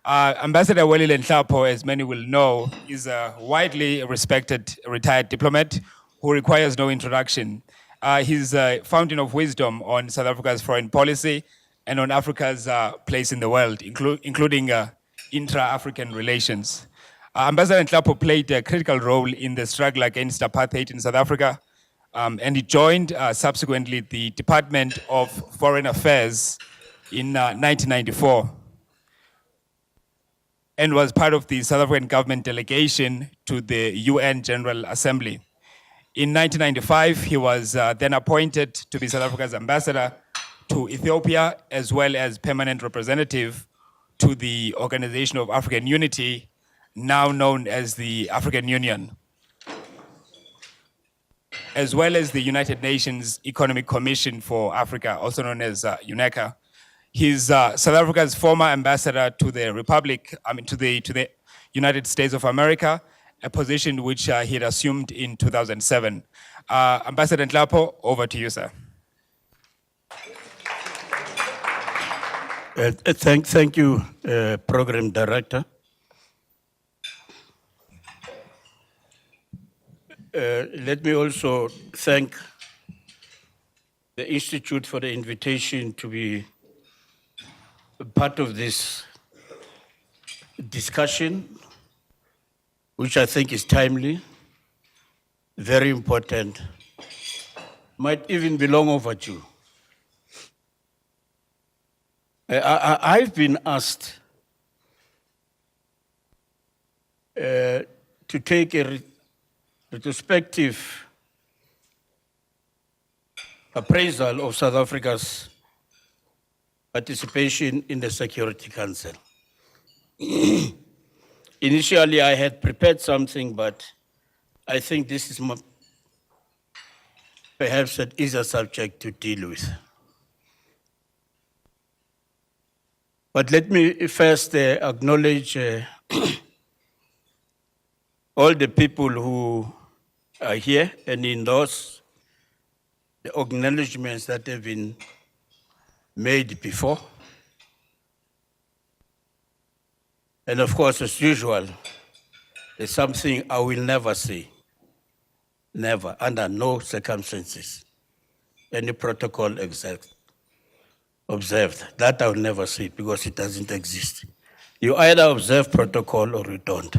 Ambassador Welile Nhlapo, as many will know, is a widely respected retired diplomat who requires no introduction. He's a fountain of wisdom on South Africa's foreign policy and on Africa's place in the world, including intra-African relations. Ambassador Nhlapo played a critical role in the struggle against apartheid in South Africa, and he joined subsequently the Department of Foreign Affairs in 1994 and was part of the South African government delegation to the UN General Assembly. In 1995, he was then appointed to be South Africa's ambassador to Ethiopia, as well as permanent representative to the Organization of African Unity, now known as the African Union, as well as the United Nations Economic Commission for Africa, also known as UNECA. He's South Africa's former ambassador to the to the United States of America, a position which he had assumed in 2007. Ambassador Nhlapo, over to you, sir. Thank you, Program Director. Let me also thank the Institute for the invitation to be part of this discussion, which I think is timely, very important, might even be long overdue. I've been asked to take a retrospective appraisal of South Africa's participation in the Security Council. Initially, I had prepared something, but I think this is perhaps an easier subject to deal with. But let me first acknowledge all the people who are here and endorse the acknowledgements that have been made before. And of course, as usual, there's something I will never say, never, under no circumstances, any protocol observed. That I will never say because it doesn't exist. You either observe protocol or you don't.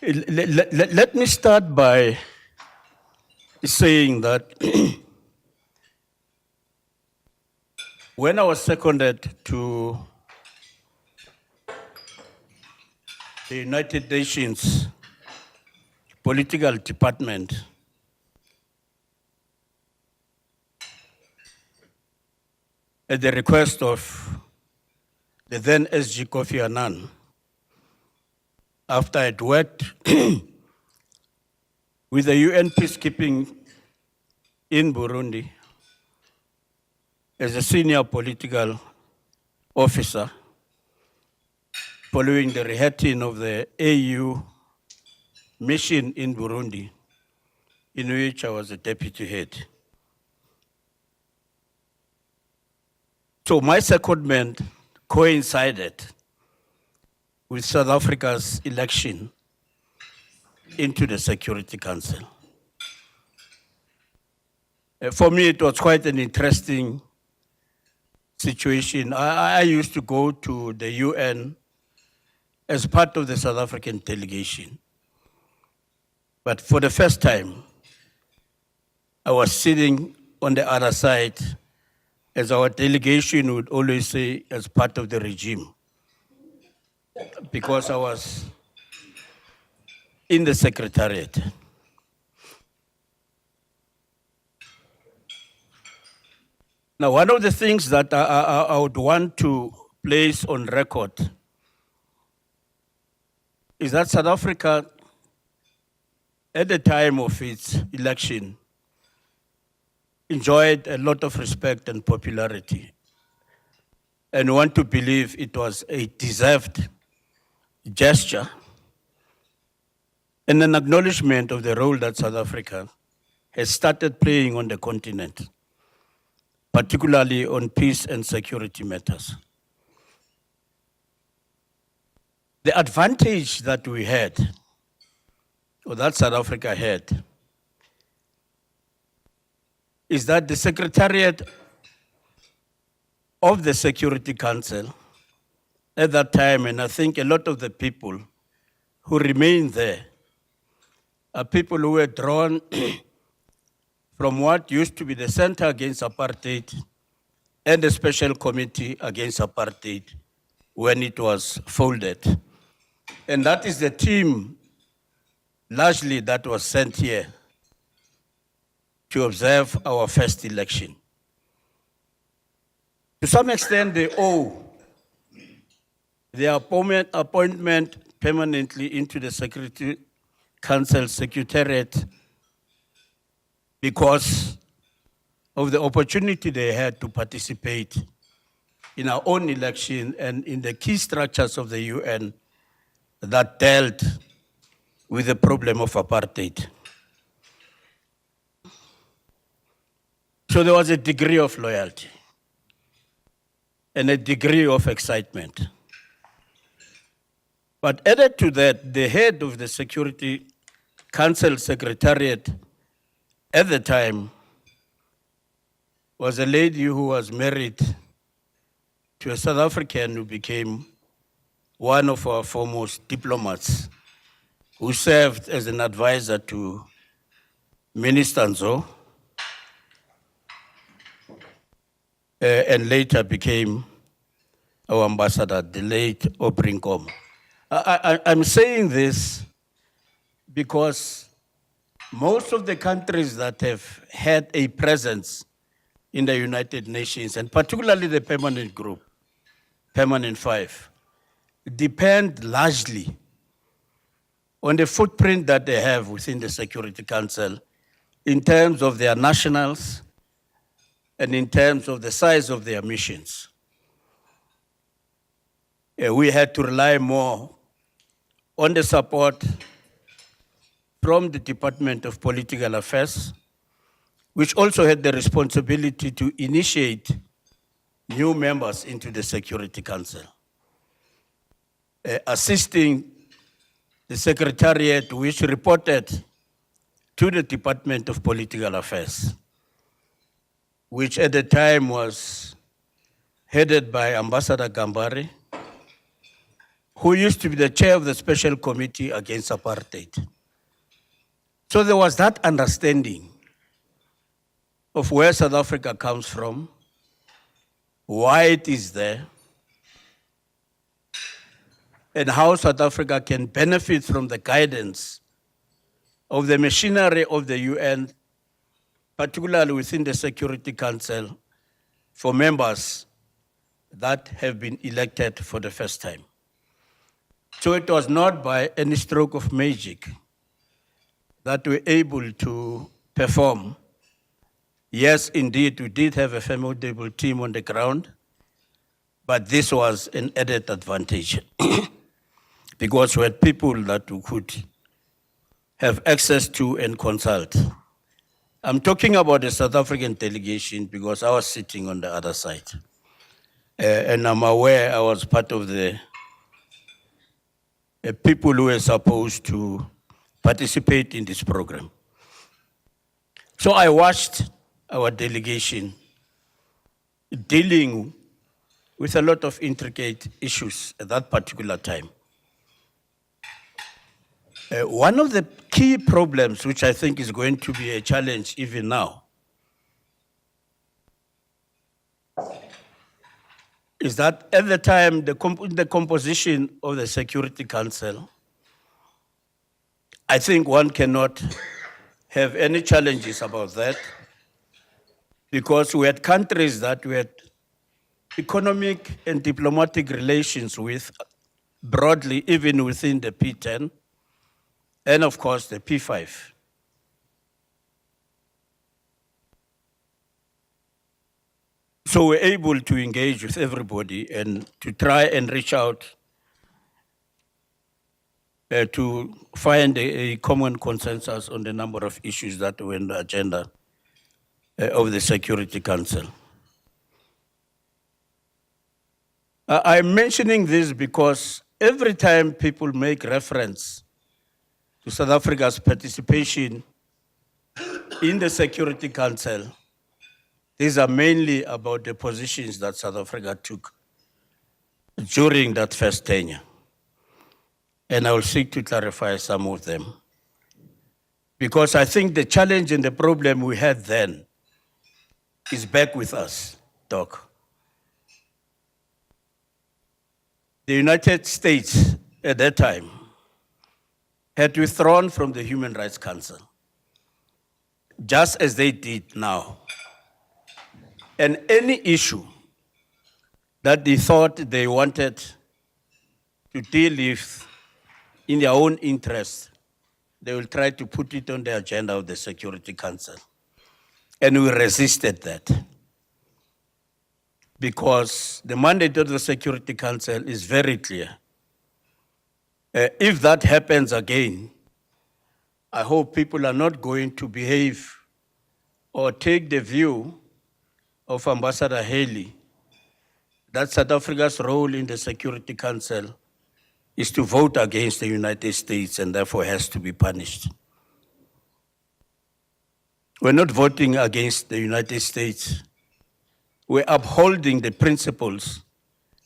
Let me start by saying that when I was seconded to the United Nations Political Department, at the request of the then SG Kofi Annan, after I'd worked with the UN peacekeeping in Burundi as a senior political officer, following the reheading of the AU mission in Burundi, in which I was a deputy head. So my secondment coincided with South Africa's election into the Security Council. For me, it was quite an interesting situation. I used to go to the UN as part of the South African delegation. But for the first time, I was sitting on the other side, as our delegation would always say, as part of the regime, because I was in the Secretariat. Now, one of the things that I would want to place on record is that South Africa, at the time of its election, enjoyed a lot of respect and popularity. And I want to believe it was a deserved gesture and an acknowledgement of the role that South Africa has started playing on the continent, particularly on peace and security matters. The advantage that we had, or that South Africa had, is that the Secretariat of the Security Council at that time, and I think a lot of the people who remain there are people who were drawn from what used to be the Center Against Apartheid and the Special Committee Against Apartheid when it was folded. And that is the team largely that was sent here to observe our first election. To some extent, they owe their appointment permanently into the Security Council Secretariat because of the opportunity they had to participate in our own election and in the key structures of the UN that dealt with the problem of apartheid. So there was a degree of loyalty and a degree of excitement. But added to that, the head of the Security Council Secretariat at the time was a lady who was married to a South African who became one of our foremost diplomats, who served as an advisor to Minister Nzo, and later became our ambassador, the late Obrinkom. I'm saying this because most of the countries that have had a presence in the United Nations, and particularly the permanent group, Permanent Five, depend largely on the footprint that they have within the Security Council in terms of their nationals and in terms of the size of their missions. We had to rely more on the support from the Department of Political Affairs, which also had the responsibility to initiate new members into the Security Council, assisting the Secretariat, which reported to the Department of Political Affairs, which at the time was headed by Ambassador Gambari, who used to be the chair of the Special Committee Against Apartheid. So there was that understanding of where South Africa comes from, why it is there, and how South Africa can benefit from the guidance of the machinery of the UN, particularly within the Security Council, for members that have been elected for the first time. So it was not by any stroke of magic that we were able to perform. Yes, indeed, we did have a formidable team on the ground, but this was an added advantage because we had people that we could have access to and consult. I'm talking about the South African delegation because I was sitting on the other side. And I'm aware I was part of the people who were supposed to participate in this program. So I watched our delegation dealing with a lot of intricate issues at that particular time. One of the key problems, which I think is going to be a challenge even now, is that at the time, the composition of the Security Council, I think one cannot have any challenges about that because we had countries that we had economic and diplomatic relations with broadly, even within the P10, and of course the P5. So we're able to engage with everybody and to try and reach out to find a common consensus on the number of issues that were on the agenda of the Security Council. I'm mentioning this because every time people make reference to South Africa's participation in the Security Council, these are mainly about the positions that South Africa took during that first tenure. And I will seek to clarify some of them. Because I think the challenge and the problem we had then is back with us, Doc. The United States at that time had withdrawn from the Human Rights Council, just as they did now. And any issue that they thought they wanted to deal with in their own interest, they will try to put it on the agenda of the Security Council. And we resisted that, because the mandate of the Security Council is very clear. If that happens again, I hope people are not going to behave or take the view of Ambassador Haley that South Africa's role in the Security Council is to vote against the United States and therefore has to be punished. We're not voting against the United States. We're upholding the principles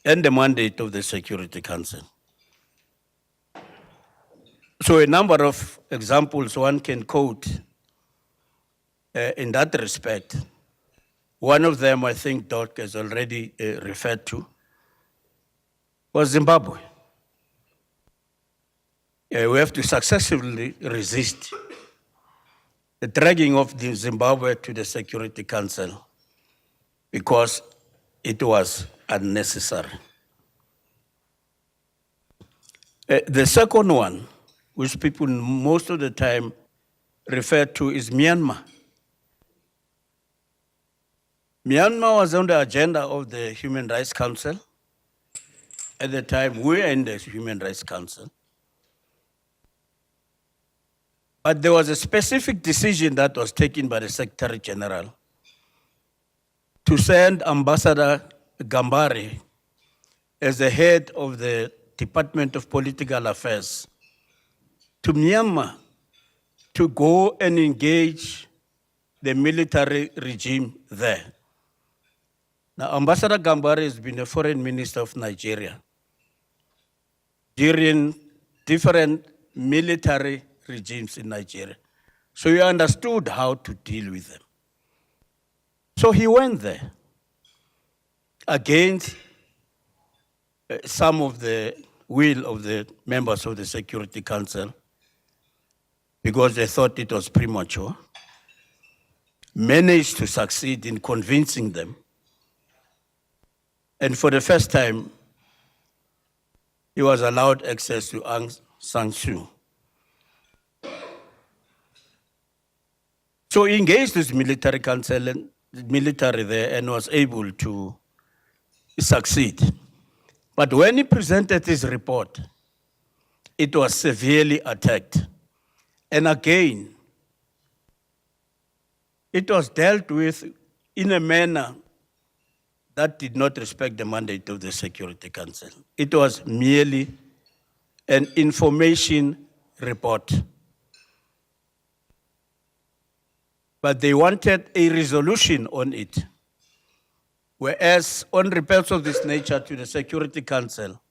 and the mandate of the Security Council. So a number of examples one can quote in that respect. One of them, I think Doc has already referred to, was Zimbabwe. We have to successfully resist the dragging of the Zimbabwe to the Security Council because it was unnecessary. The second one, which people most of the time refer to, is Myanmar. Myanmar was on the agenda of the Human Rights Council. At the time, we were in the Human Rights Council. But there was a specific decision that was taken by the Secretary General to send Ambassador Gambari as the head of the Department of Political Affairs to Myanmar to go and engage the military regime there. Now, Ambassador Gambari has been a foreign minister of Nigeria during different military regimes in Nigeria. So he understood how to deal with them. So he went there against some of the will of the members of the Security Council because they thought it was premature, managed to succeed in convincing them. And for the first time, he was allowed access to Aung San Suu. So he engaged this military council and military there and was able to succeed. But when he presented his report, it was severely attacked. And again, it was dealt with in a manner that did not respect the mandate of the Security Council. It was merely an information report. But they wanted a resolution on it. Whereas on reports of this nature to the Security Council,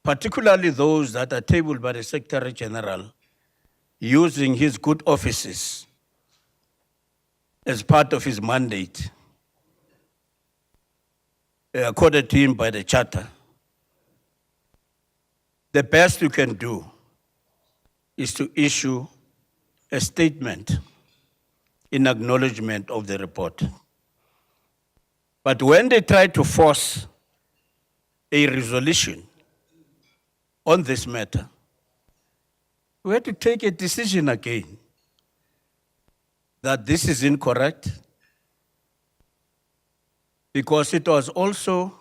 particularly those that are tabled by the Secretary General, using his good offices as part of his mandate, accorded to him by the Charter, the best you can do is to issue a statement in acknowledgement of the report. But when they tried to force a resolution on this matter, we had to take a decision again that this is incorrect because it was also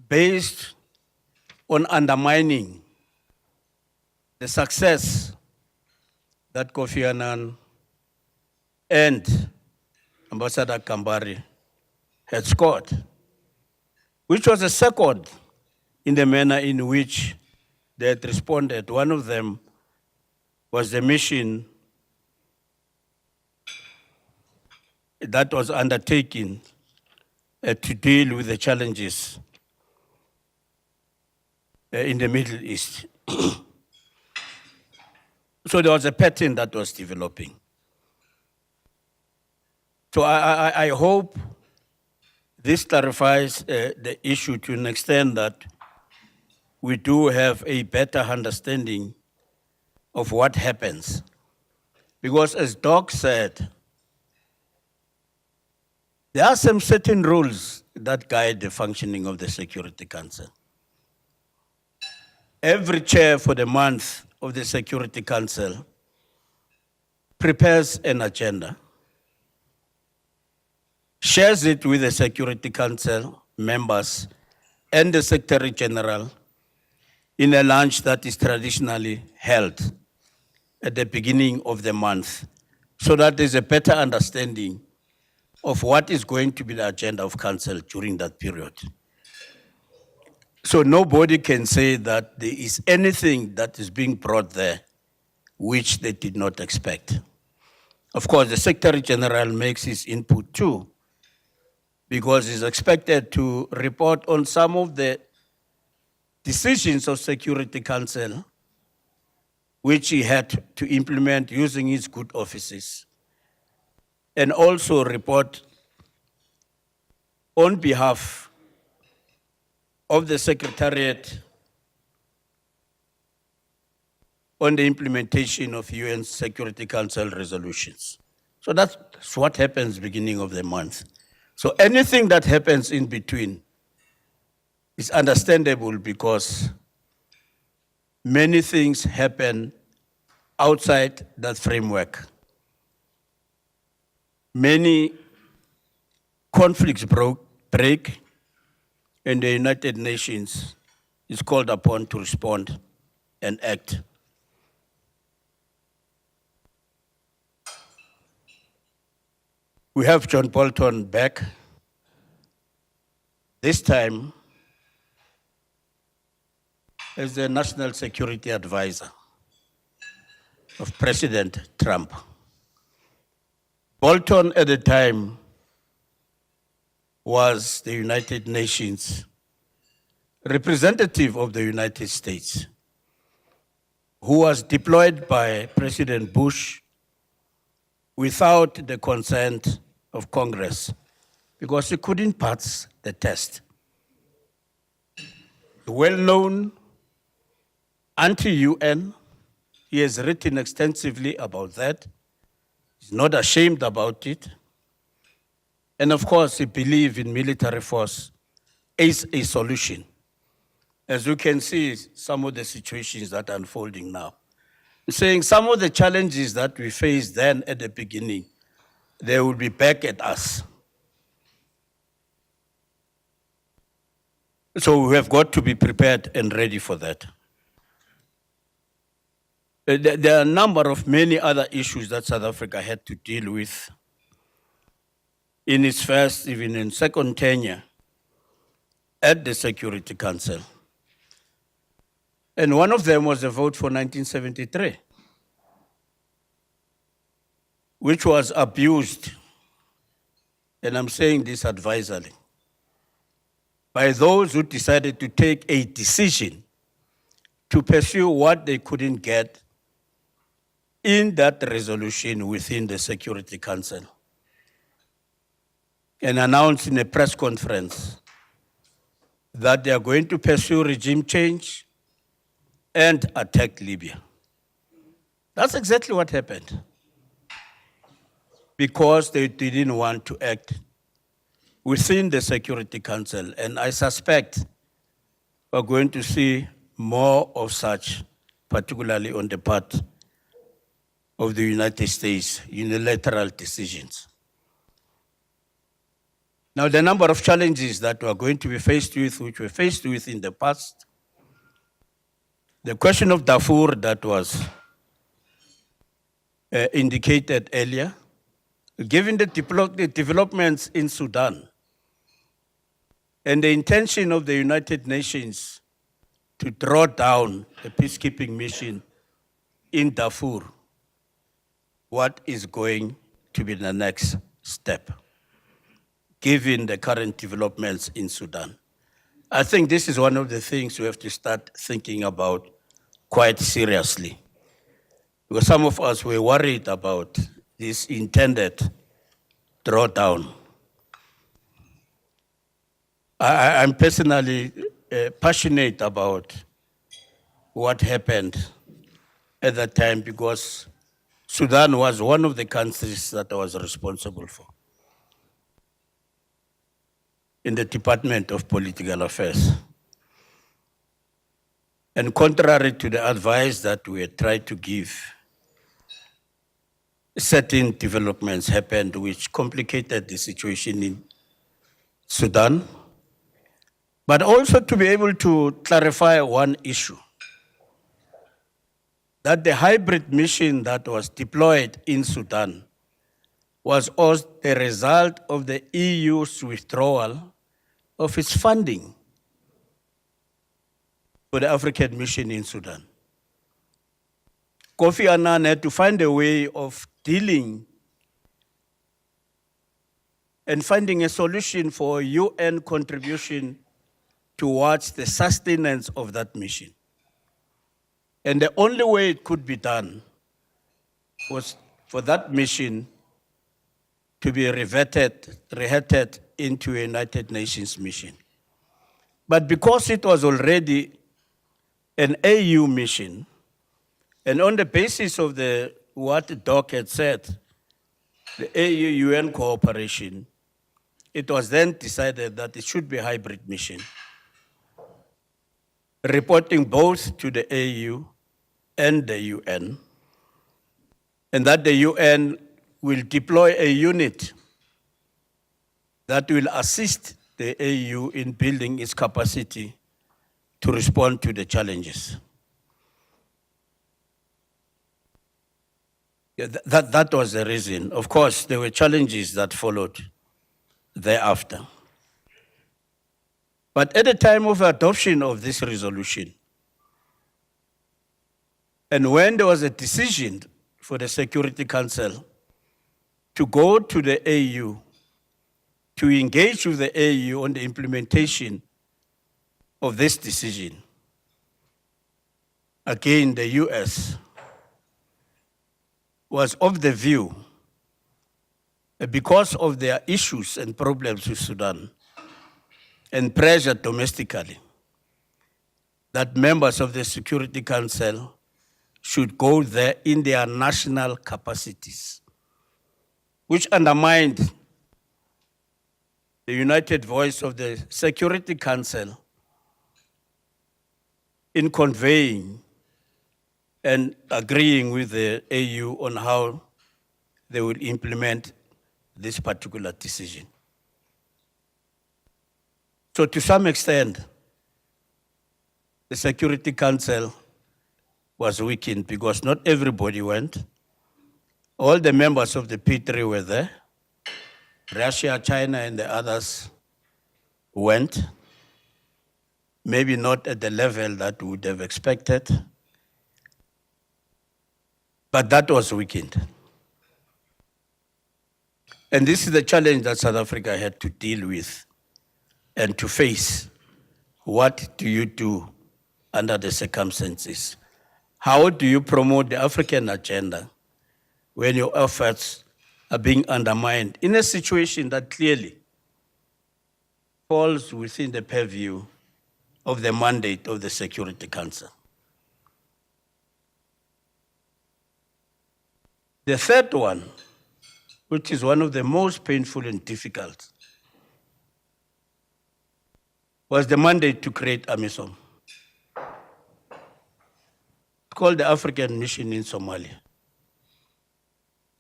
based on undermining the success that Kofi Annan and Ambassador Kambari had scored, which was a second in the manner in which they had responded. One of them was the mission that was undertaken to deal with the challenges in the Middle East. So there was a pattern that was developing. So I hope this clarifies the issue to an extent that we do have a better understanding of what happens. Because as Doc said, there are some certain rules that guide the functioning of the Security Council. Every chair for the month of the Security Council prepares an agenda, shares it with the Security Council members and the Secretary General in a lunch that is traditionally held at the beginning of the month, so that there's a better understanding of what is going to be the agenda of Council during that period. So nobody can say that there is anything that is being brought there which they did not expect. Of course, the Secretary General makes his input too, because he's expected to report on some of the decisions of Security Council which he had to implement using his good offices, and also report on behalf of the Secretariat on the implementation of UN Security Council resolutions. So that's what happens beginning of the month. So anything that happens in between is understandable because many things happen outside that framework. Many conflicts break, and the United Nations is called upon to respond and act. We have John Bolton back, this time as the National Security Advisor of President Trump. Bolton at the time was the United Nations representative of the United States, who was deployed by President Bush without the consent of Congress because he couldn't pass the test. Well-known anti-UN, he has written extensively about that. He's not ashamed about it. And of course, he believes in military force is a solution. As you can see, some of the situations that are unfolding now. Saying some of the challenges that we faced then at the beginning, they will be back at us. So we have got to be prepared and ready for that. There are a number of many other issues that South Africa had to deal with in its first, even in second tenure at the Security Council. And one of them was the vote for 1973, which was abused, and I'm saying this advisedly, by those who decided to take a decision to pursue what they couldn't get in that resolution within the Security Council, and announced in a press conference that they are going to pursue regime change and attack Libya. That's exactly what happened, because they didn't want to act within the Security Council. And I suspect we're going to see more of such, particularly on the part of the United States, unilateral decisions. Now, the number of challenges that we're going to be faced with, which we're faced with in the past, The question of Darfur that was indicated earlier, given the developments in Sudan and the intention of the United Nations to draw down the peacekeeping mission in Darfur, what is going to be the next step, given the current developments in Sudan? I think this is one of the things we have to start thinking about quite seriously. Because some of us were worried about this intended drawdown. I'm personally passionate about what happened at that time because Sudan was one of the countries that I was responsible for in the Department of Political Affairs. And contrary to the advice that we had tried to give, certain developments happened which complicated the situation in Sudan, but also to be able to clarify one issue, that the hybrid mission that was deployed in Sudan was also the result of the EU's withdrawal of its funding for the African mission in Sudan. Kofi Annan had to find a way of dealing and finding a solution for UN contribution towards the sustenance of that mission. And the only way it could be done was for that mission to be reheaded into a United Nations mission. But because it was already an AU mission, and on the basis of what the doc had said, the AU-UN cooperation, it was then decided that it should be a hybrid mission, reporting both to the AU and the UN, and that the UN will deploy a unit that will assist the AU in building its capacity to respond to the challenges. Yeah, that was the reason. Of course, there were challenges that followed thereafter. But at the time of adoption of this resolution, and when there was a decision for the Security Council to go to the AU, to engage with the AU on the implementation of this decision, again, the US was of the view, because of their issues and problems with Sudan and pressure domestically, that members of the Security Council should go there in their national capacities, which undermined the united voice of the Security Council in conveying and agreeing with the AU on how they will implement this particular decision. So to some extent, the Security Council was weakened because not everybody went. All the members of the P3 were there. Russia, China, and the others went, maybe not at the level that we would have expected, but that was weakened. And this is the challenge that South Africa had to deal with and to face. What do you do under the circumstances? How do you promote the African agenda when your efforts are being undermined in a situation that clearly falls within the purview of the mandate of the Security Council? The third one, which is one of the most painful and difficult, was the mandate to create AMISOM. It's called the African Mission in Somalia.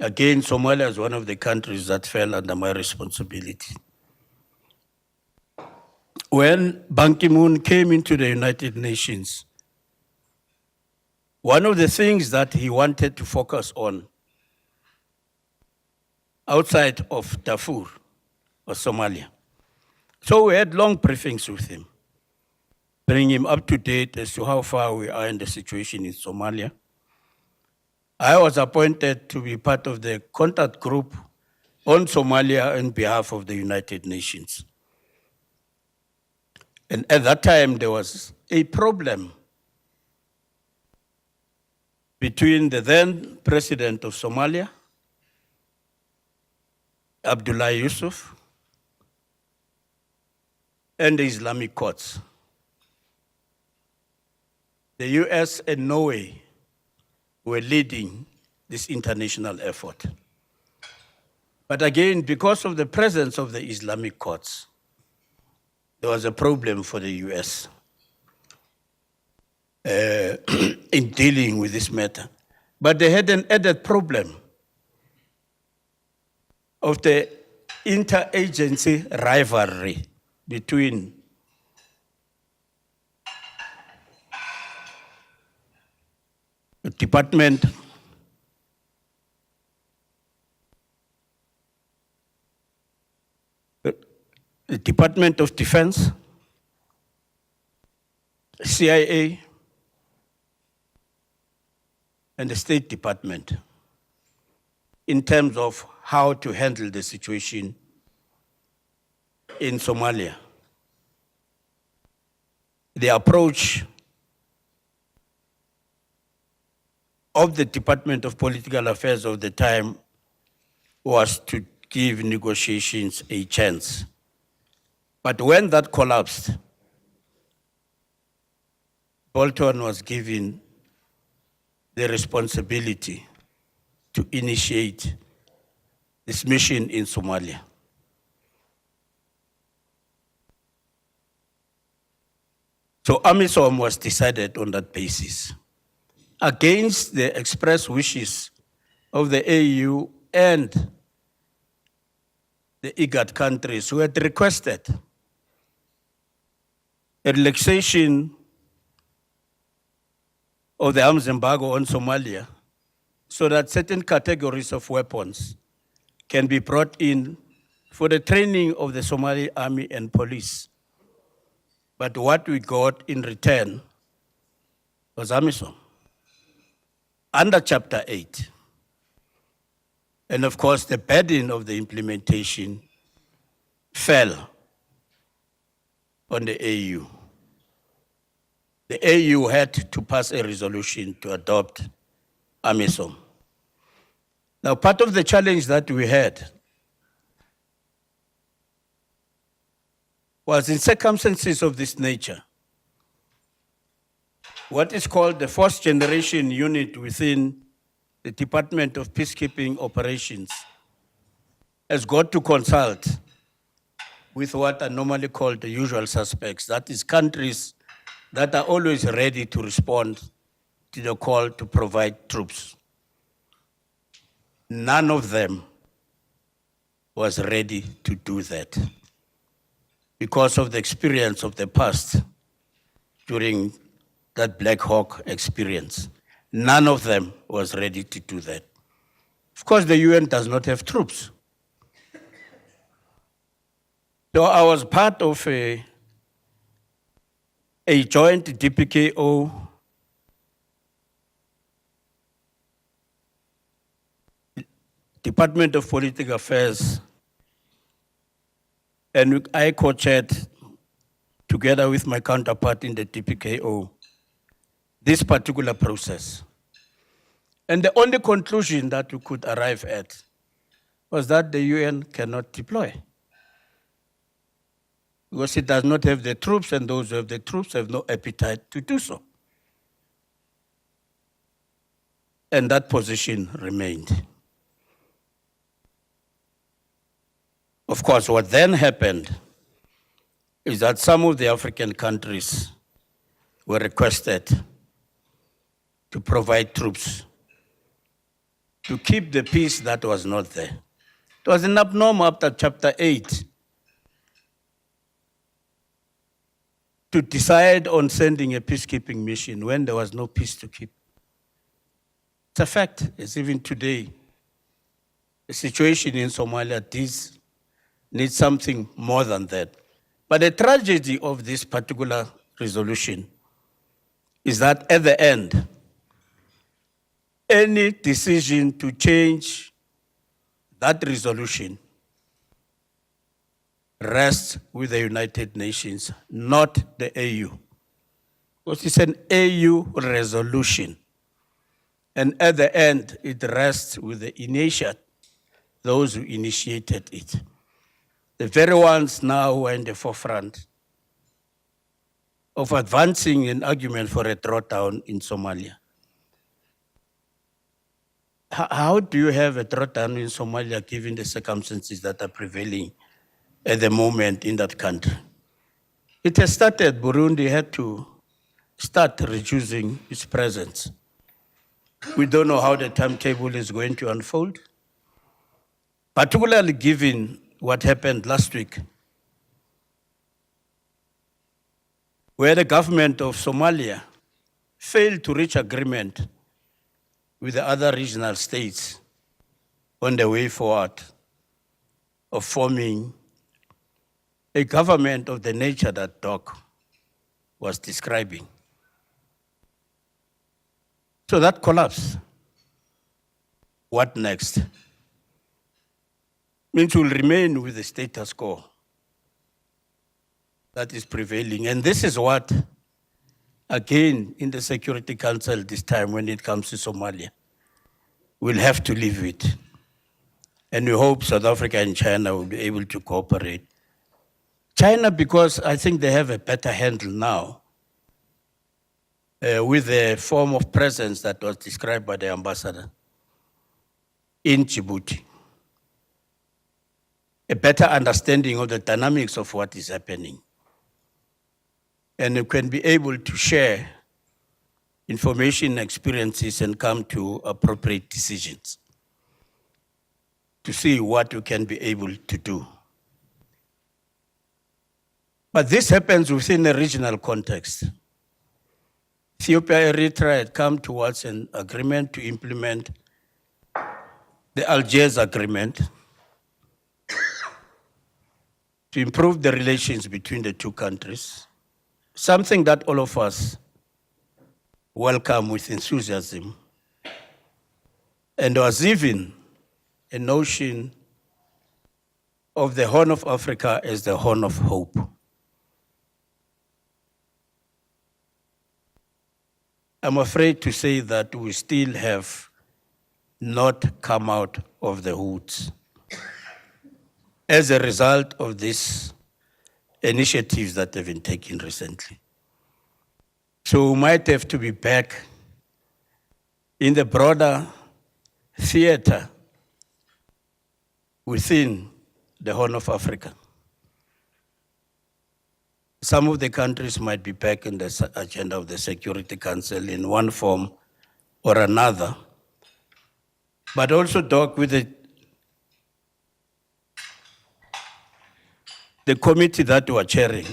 Again, Somalia is one of the countries that fell under my responsibility. When Ban Ki-moon came into the United Nations one of the things that he wanted to focus on outside of Darfur or Somalia. So we had long briefings with him, bring him up to date as to how far we are in the situation in Somalia. I was appointed to be part of the contact group on Somalia on behalf of the United Nations. And at that time, there was a problem between the then president of Somalia, Abdullah Yusuf, and the Islamic courts. The US and Norway were leading this international effort. But again, because of the presence of the Islamic courts, there was a problem for the US in dealing with this matter. But they had an added problem of the interagency rivalry between the Department of Defense, CIA, and the State Department in terms of how to handle the situation in Somalia. The approach of the Department of Political Affairs of the time was to give negotiations a chance. But when that collapsed, Bolton was given the responsibility to initiate this mission in Somalia. So AMISOM was decided on that basis, against the express wishes of the AU and the IGAD countries who had requested a relaxation of the arms embargo on Somalia so that certain categories of weapons can be brought in for the training of the Somali army and police. But what we got in return was AMISOM under Chapter 8. And of course, the burden of the implementation fell on the AU. The AU had to pass a resolution to adopt AMISOM. Now, part of the challenge that we had was in circumstances of this nature, what is called the first generation unit within the Department of Peacekeeping Operations has got to consult with what are normally called the usual suspects, that is countries that are always ready to respond to the call to provide troops. None of them was ready to do that because of the experience of the past during that Black Hawk experience. None of them was ready to do that. Of course, the UN does not have troops. So I was part of a joint DPKO Department of Political Affairs, and I co-chaired, together with my counterpart in the DPKO, this particular process. And the only conclusion that we could arrive at was that the UN cannot deploy, because it does not have the troops, and those who have the troops have no appetite to do so. And that position remained. Of course, what then happened is that some of the African countries were requested to provide troops to keep the peace that was not there. It was an abnormal after Chapter 8 to decide on sending a peacekeeping mission when there was no peace to keep. It's a fact, as even today, the situation in Somalia needs something more than that. But the tragedy of this particular resolution is that at the end, any decision to change that resolution rests with the United Nations, not the AU. Because it's an AU resolution. And at the end, it rests with the initiate, those who initiated it. The very ones now who are in the forefront of advancing an argument for a drawdown in Somalia. How do you have a drawdown in Somalia given the circumstances that are prevailing at the moment in that country? It has started. Burundi had to start reducing its presence. We don't know how the timetable is going to unfold, particularly given what happened last week, where the government of Somalia failed to reach agreement with the other regional states on the way forward of forming a government of the nature that Doc was describing. So that collapsed. What next? Means we'll remain with the status quo that is prevailing. And this is what, again, in the Security Council this time when it comes to Somalia, we'll have to live with. And we hope South Africa and China will be able to cooperate. China, because I think they have a better handle now with the form of presence that was described by the ambassador in Djibouti. A better understanding of the dynamics of what is happening. And you can be able to share information, experiences, and come to appropriate decisions to see what you can be able to do. But this happens within a regional context. Ethiopia, Eritrea had come towards an agreement to implement the Algiers Agreement to improve the relations between the two countries, something that all of us welcome with enthusiasm. And there was even a notion of the Horn of Africa as the Horn of Hope. I'm afraid to say that we still have not come out of the woods as a result of these initiatives that have been taken recently. So we might have to be back in the broader theater within the Horn of Africa. Some of the countries might be back in the agenda of the Security Council in one form or another, but also talk with the committee that we are chairing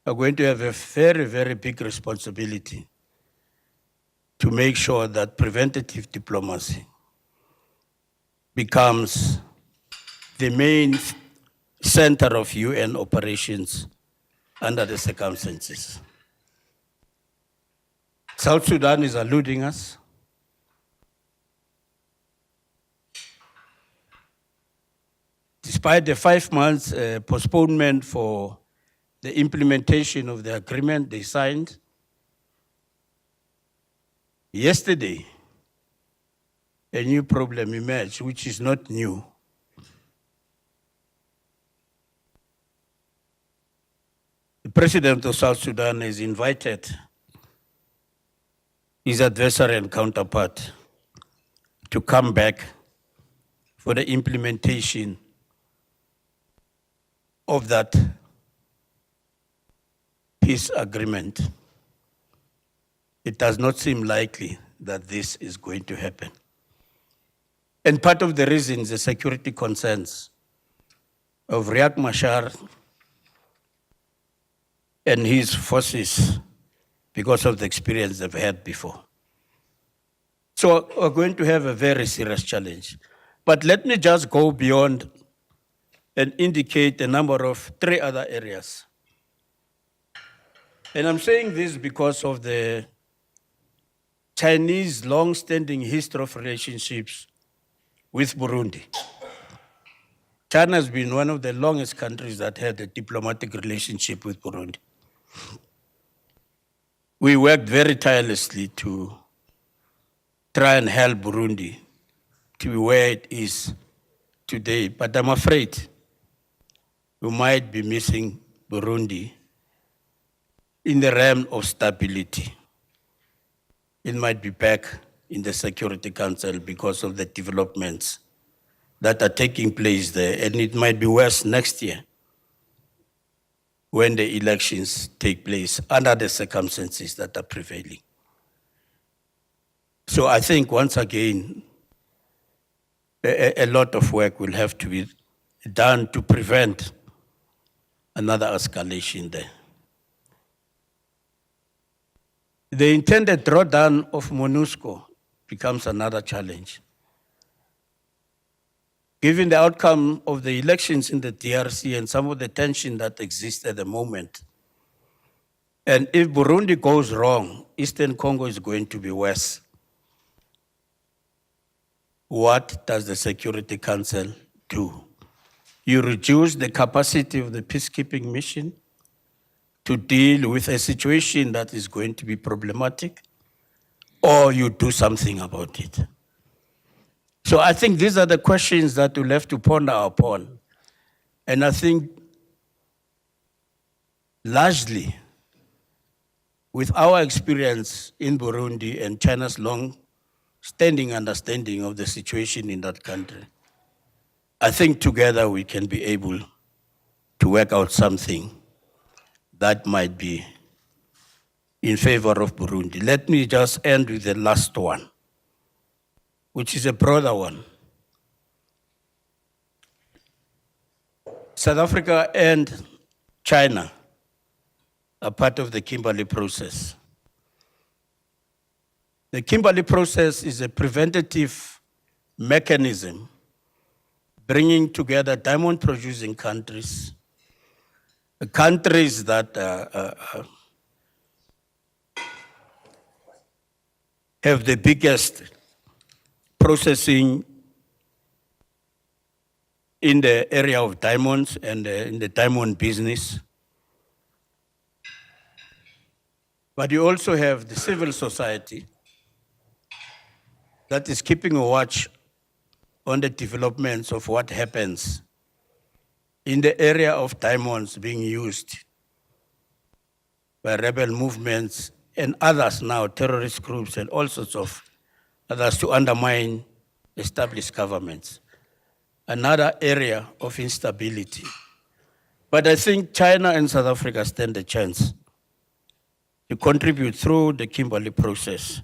are going to have a very, very big responsibility to make sure that preventative diplomacy becomes the main center of UN operations under the circumstances. South Sudan is eluding us. Despite the 5 months postponement for the implementation of the agreement they signed, yesterday, a new problem emerged, which is not new. The president of South Sudan has invited his adversary and counterpart to come back for the implementation of that peace agreement. It does not seem likely that this is going to happen. And part of the reason is the security concerns of Riek Machar and his forces because of the experience they've had before. So we're going to have a very serious challenge. But let me just go beyond and indicate a number of 3 other areas. And I'm saying this because of the Chinese long-standing history of relationships with Burundi. China has been one of the longest countries that had a diplomatic relationship with Burundi. We worked very tirelessly to try and help Burundi to be where it is today. But I'm afraid we might be missing Burundi in the realm of stability. It might be back in the Security Council because of the developments that are taking place there, and it might be worse next year when the elections take place under the circumstances that are prevailing. So I think once again, a lot of work will have to be done to prevent another escalation there. The intended drawdown of MONUSCO becomes another challenge. Given the outcome of the elections in the DRC and some of the tension that exists at the moment, and if Burundi goes wrong, Eastern Congo is going to be worse. What does the Security Council do? You reduce the capacity of the peacekeeping mission to deal with a situation that is going to be problematic, or you do something about it. So I think these are the questions that we'll have to ponder upon. And I think largely, with our experience in Burundi and China's long-standing understanding of the situation in that country, I think together we can be able to work out something that might be in favor of Burundi. Let me just end with the last one, which is a broader one. South Africa and China are part of the Kimberley process. The Kimberley process is a preventative mechanism bringing together diamond-producing countries, countries that have the biggest processing in the area of diamonds and in the diamond business. But you also have the civil society that is keeping a watch on the developments of what happens in the area of diamonds being used by rebel movements and others now, terrorist groups and all sorts of others to undermine established governments. Another area of instability. But I think China and South Africa stand a chance to contribute through the Kimberley process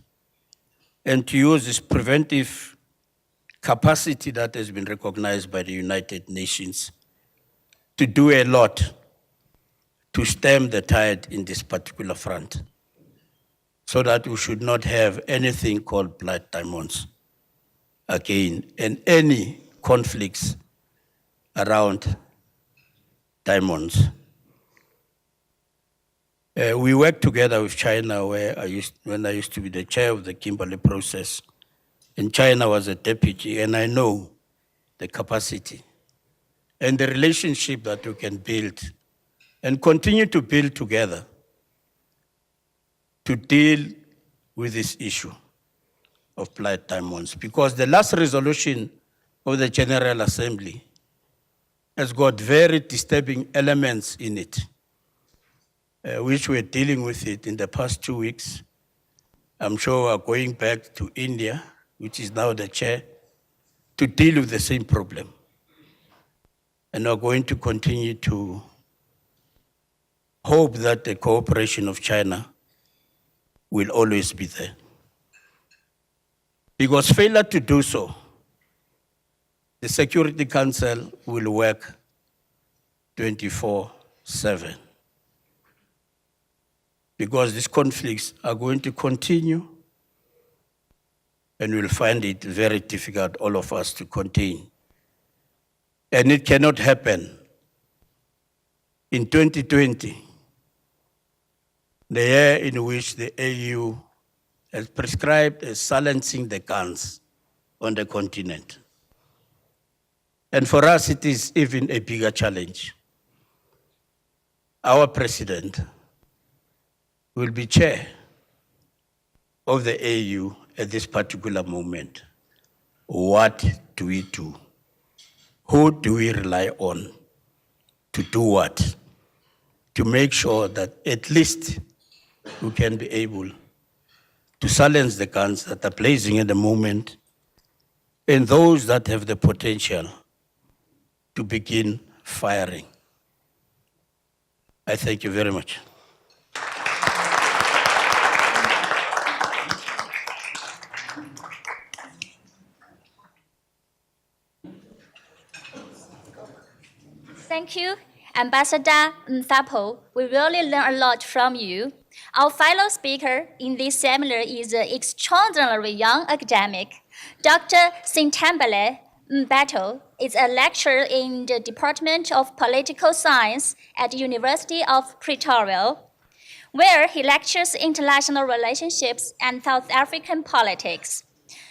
and to use this preventive capacity that has been recognized by the United Nations to do a lot to stem the tide in this particular front, so that we should not have anything called blood diamonds again, and any conflicts around diamonds. We work together with China, when I used to be the chair of the Kimberley process, and China was a deputy, and I know the capacity and the relationship that we can build and continue to build together to deal with this issue of blood diamonds. Because the last resolution of the General Assembly has got very disturbing elements in it, which we're dealing with it in the past 2 weeks. I'm sure we're going back to India, which is now the chair, to deal with the same problem. And we're going to continue to hope that the cooperation of China will always be there. Because failure to do so, the Security Council will work 24/7. Because these conflicts are going to continue, and we'll find it very difficult, all of us, to contain. And it cannot happen. In 2020, the year in which the AU has prescribed as silencing the guns on the continent. And for us, it is even a bigger challenge. Our president will be chair of the AU at this particular moment. What do we do? Who do we rely on to do what? To make sure that at least we can be able to silence the guns that are blazing at the moment and those that have the potential to begin firing. I thank you very much. Thank you, Ambassador Nthapo. We really learn a lot from you. Our final speaker in this seminar is an extraordinarily young academic. Dr. Sintambile Mbatho is a lecturer in the Department of Political Science at the University of Pretoria, where he lectures international relationships and South African politics.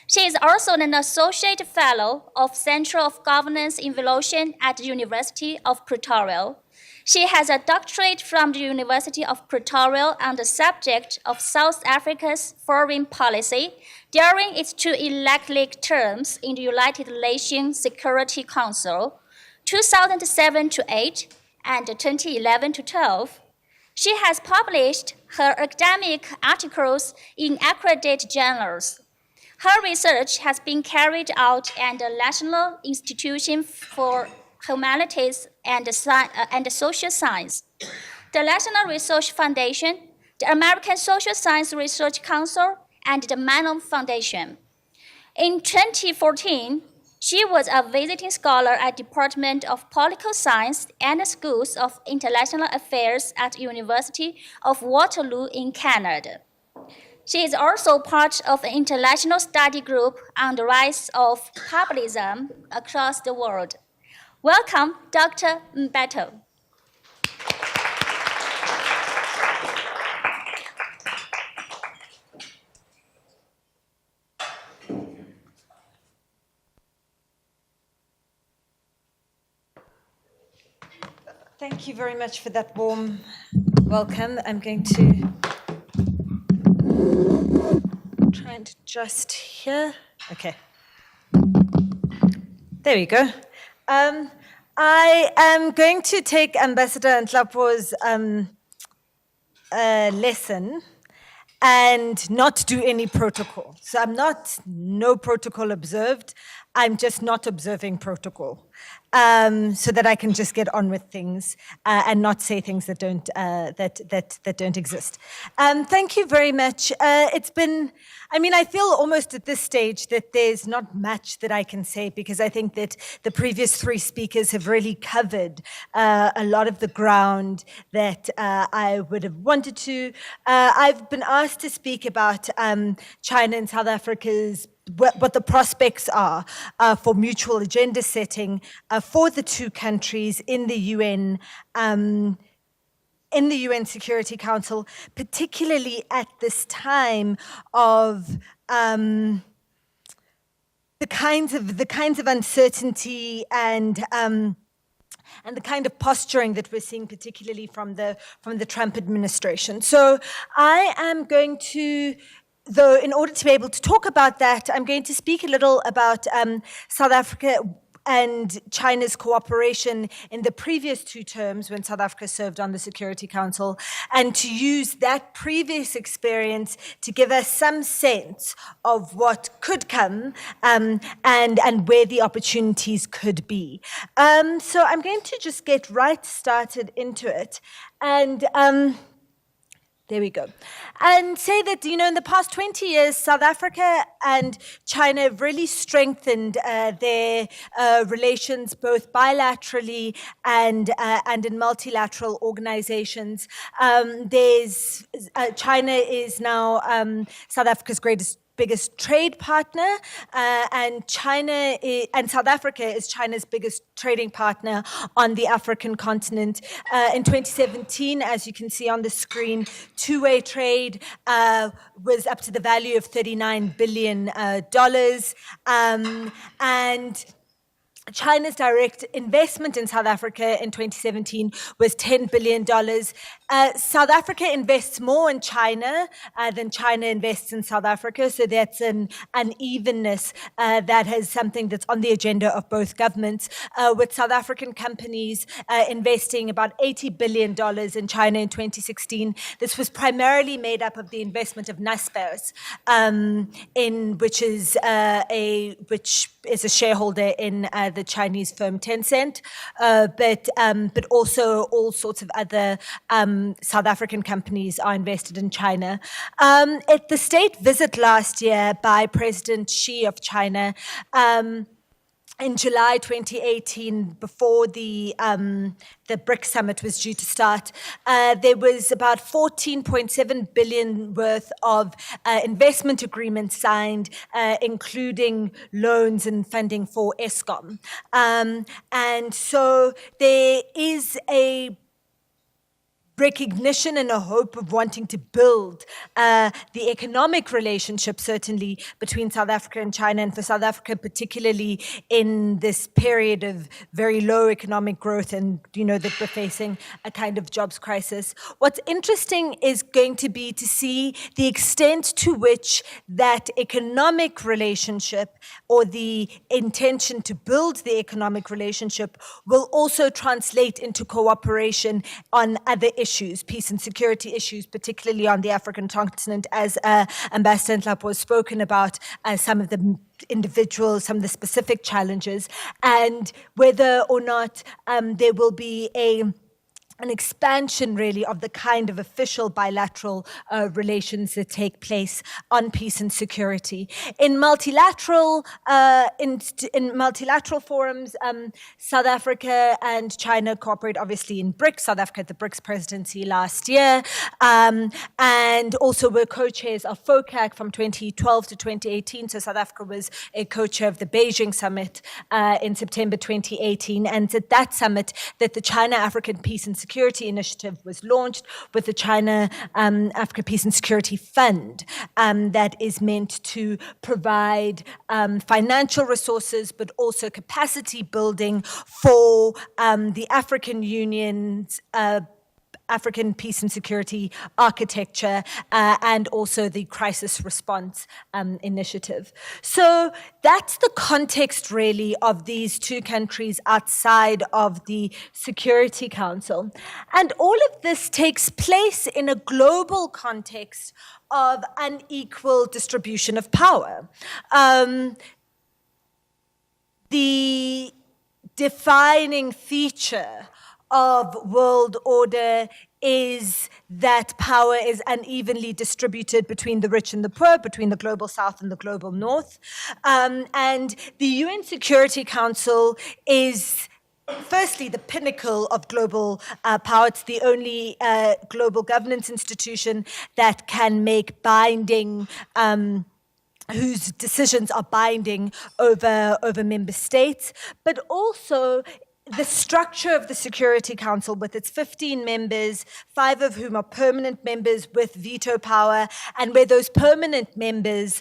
She is also an associate fellow of Center of Governance Evolution at the University of Pretoria. She has a doctorate from the University of Pretoria on the subject of South Africa's foreign policy during its 2 elected terms in the United Nations Security Council, 2007-8 and 2011-12. She has published her academic articles in accredited journals. Her research has been carried out at the National Institution for Humanities and Social Science, the National Research Foundation, the American Social Science Research Council, and the Manon Foundation. In 2014, she was a visiting scholar at the Department of Political Science and the Schools of International Affairs at the University of Waterloo in Canada. She is also part of an international study group on the rise of populism across the world. Welcome, Dr. Mbatho. Thank you very much for that warm welcome. I'm going to try and adjust here. Okay. There we go. I am going to take Ambassador Nthapo's lesson and not do any protocol. So I'm not no protocol observed. I'm just not observing protocol, so that I can just get on with things and not say things that don't that don't exist. Thank you very much. It's been. I mean, I feel almost at this stage that there's not much that I can say because I think that the previous 3 speakers have really covered a lot of the ground that I would have wanted to. I've been asked to speak about China and South Africa's what the prospects are for mutual agenda setting for the 2 countries in the UN Security Council, particularly at this time of the kinds of uncertainty and the kind of posturing that we're seeing, particularly from the Trump administration. So I am going to. Though, in order to be able to talk about that, I'm going to speak a little about South Africa and China's cooperation in the previous 2 terms when South Africa served on the Security Council, and to use that previous experience to give us some sense of what could come and where the opportunities could be. So I'm going to just get right started into it. And there we go. And say that, in the past 20 years, South Africa and China have really strengthened their relations both bilaterally and in multilateral organizations. China is now South Africa's biggest trade partner, and and South Africa is China's biggest trading partner on the African continent. In 2017, as you can see on the screen, two-way trade was up to the value of $39 billion, and China's direct investment in South Africa in 2017 was $10 billion. South Africa invests more in China than China invests in South Africa, so that's an unevenness that is something that's on the agenda of both governments, with South African companies investing about $80 billion in China in 2016. This was primarily made up of the investment of Naspers, which is a shareholder in the Chinese firm Tencent, but also all sorts of other South African companies are invested in China. At the state visit last year by President Xi of China, in July 2018, before the BRICS summit was due to start, there was about 14.7 billion worth of investment agreements signed, including loans and funding for Eskom. And so there is a recognition and a hope of wanting to build the economic relationship, certainly, between South Africa and China, and for South Africa, particularly in this period of very low economic growth and, that we're facing a kind of jobs crisis. What's interesting is going to be to see the extent to which that economic relationship or the intention to build the economic relationship will also translate into cooperation on other issues, peace and security issues, particularly on the African continent, as Ambassador Nhlapo has spoken about some of the individuals, some of the specific challenges, and whether or not there will be an expansion, really, of the kind of official bilateral relations that take place on peace and security. In multilateral forums, South Africa and China cooperate, obviously, in BRICS. South Africa had the BRICS presidency last year, and also were co-chairs of FOCAC from 2012 to 2018. So South Africa was a co-chair of the Beijing summit in September 2018, and at that summit that the China-African Peace and Security Initiative was launched, with the China Africa Peace and Security Fund that is meant to provide financial resources, but also capacity building for the African Union's African peace and security architecture, and also the crisis response initiative. So that's the context, really, of these two countries outside of the Security Council. And all of this takes place in a global context of unequal distribution of power. The defining feature of world order is that power is unevenly distributed between the rich and the poor, between the global south and the global north. And the UN Security Council is firstly the pinnacle of global power. It's the only global governance institution that can make binding whose decisions are binding over member states, but also the structure of the Security Council, with its 15 members, 5 of whom are permanent members with veto power, and where those permanent members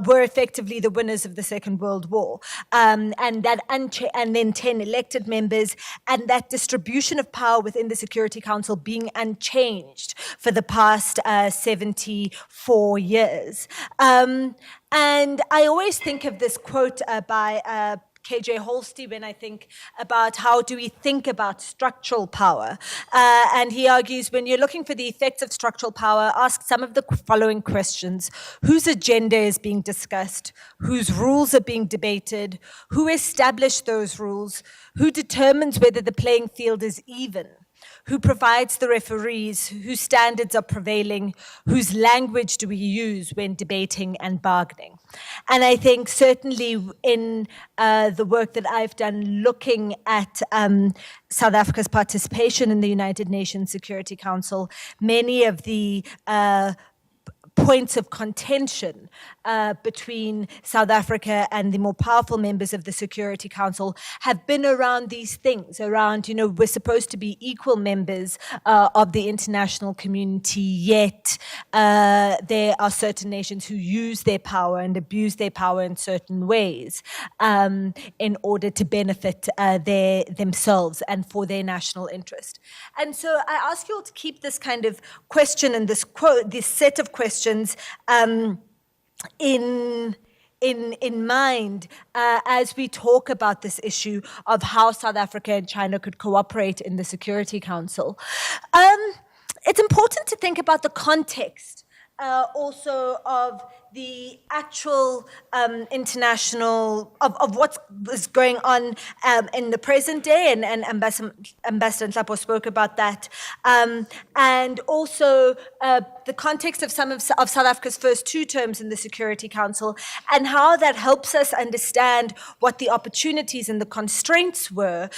were effectively the winners of the Second World War, and then 10 elected members, and that distribution of power within the Security Council being unchanged for the past 74 years. And I always think of this quote by KJ Holste when I think about how do we think about structural power. And he argues, when you're looking for the effects of structural power, ask some of the following questions. Whose agenda is being discussed? Whose rules are being debated? Who established those rules? Who determines whether the playing field is even? Who provides the referees? Whose standards are prevailing? Whose language do we use when debating and bargaining? And I think certainly in the work that I've done looking at South Africa's participation in the United Nations Security Council, many of the points of contention between South Africa and the more powerful members of the Security Council have been around these things, around, we're supposed to be equal members of the international community, yet there are certain nations who use their power and abuse their power in certain ways in order to benefit themselves and for their national interest. And so I ask you all to keep this kind of question and this set of questions in mind as we talk about this issue of how South Africa and China could cooperate in the Security Council. It's important to think about the context also of the actual international, of what is going on in the present day, and Ambassador Nhlapo spoke about that, and also the context of some of South Africa's first 2 terms in the Security Council, and how that helps us understand what the opportunities and the constraints were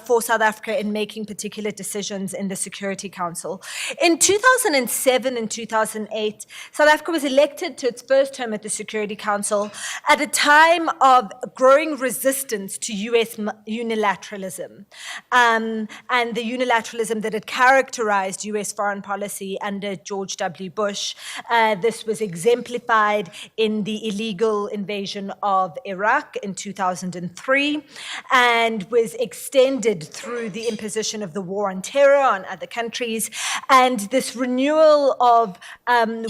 for South Africa in making particular decisions in the Security Council. In 2007 and 2008, South Africa was elected to its first term at the Security Council at a time of growing resistance to US unilateralism, and the unilateralism that had characterized US foreign policy under George W. Bush. This was exemplified in the illegal invasion of Iraq in 2003 and was extended through the imposition of the war on terror on other countries, and this renewal of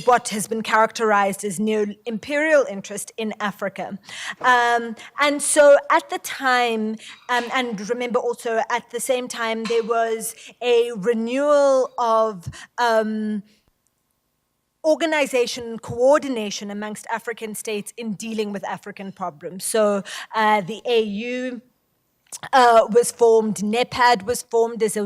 what has been characterized as neo-imperial interest in Africa. And so at the time, and remember also at the same time, there was a renewal of organization and coordination amongst African states in dealing with African problems. So the AU was formed, NEPAD was formed as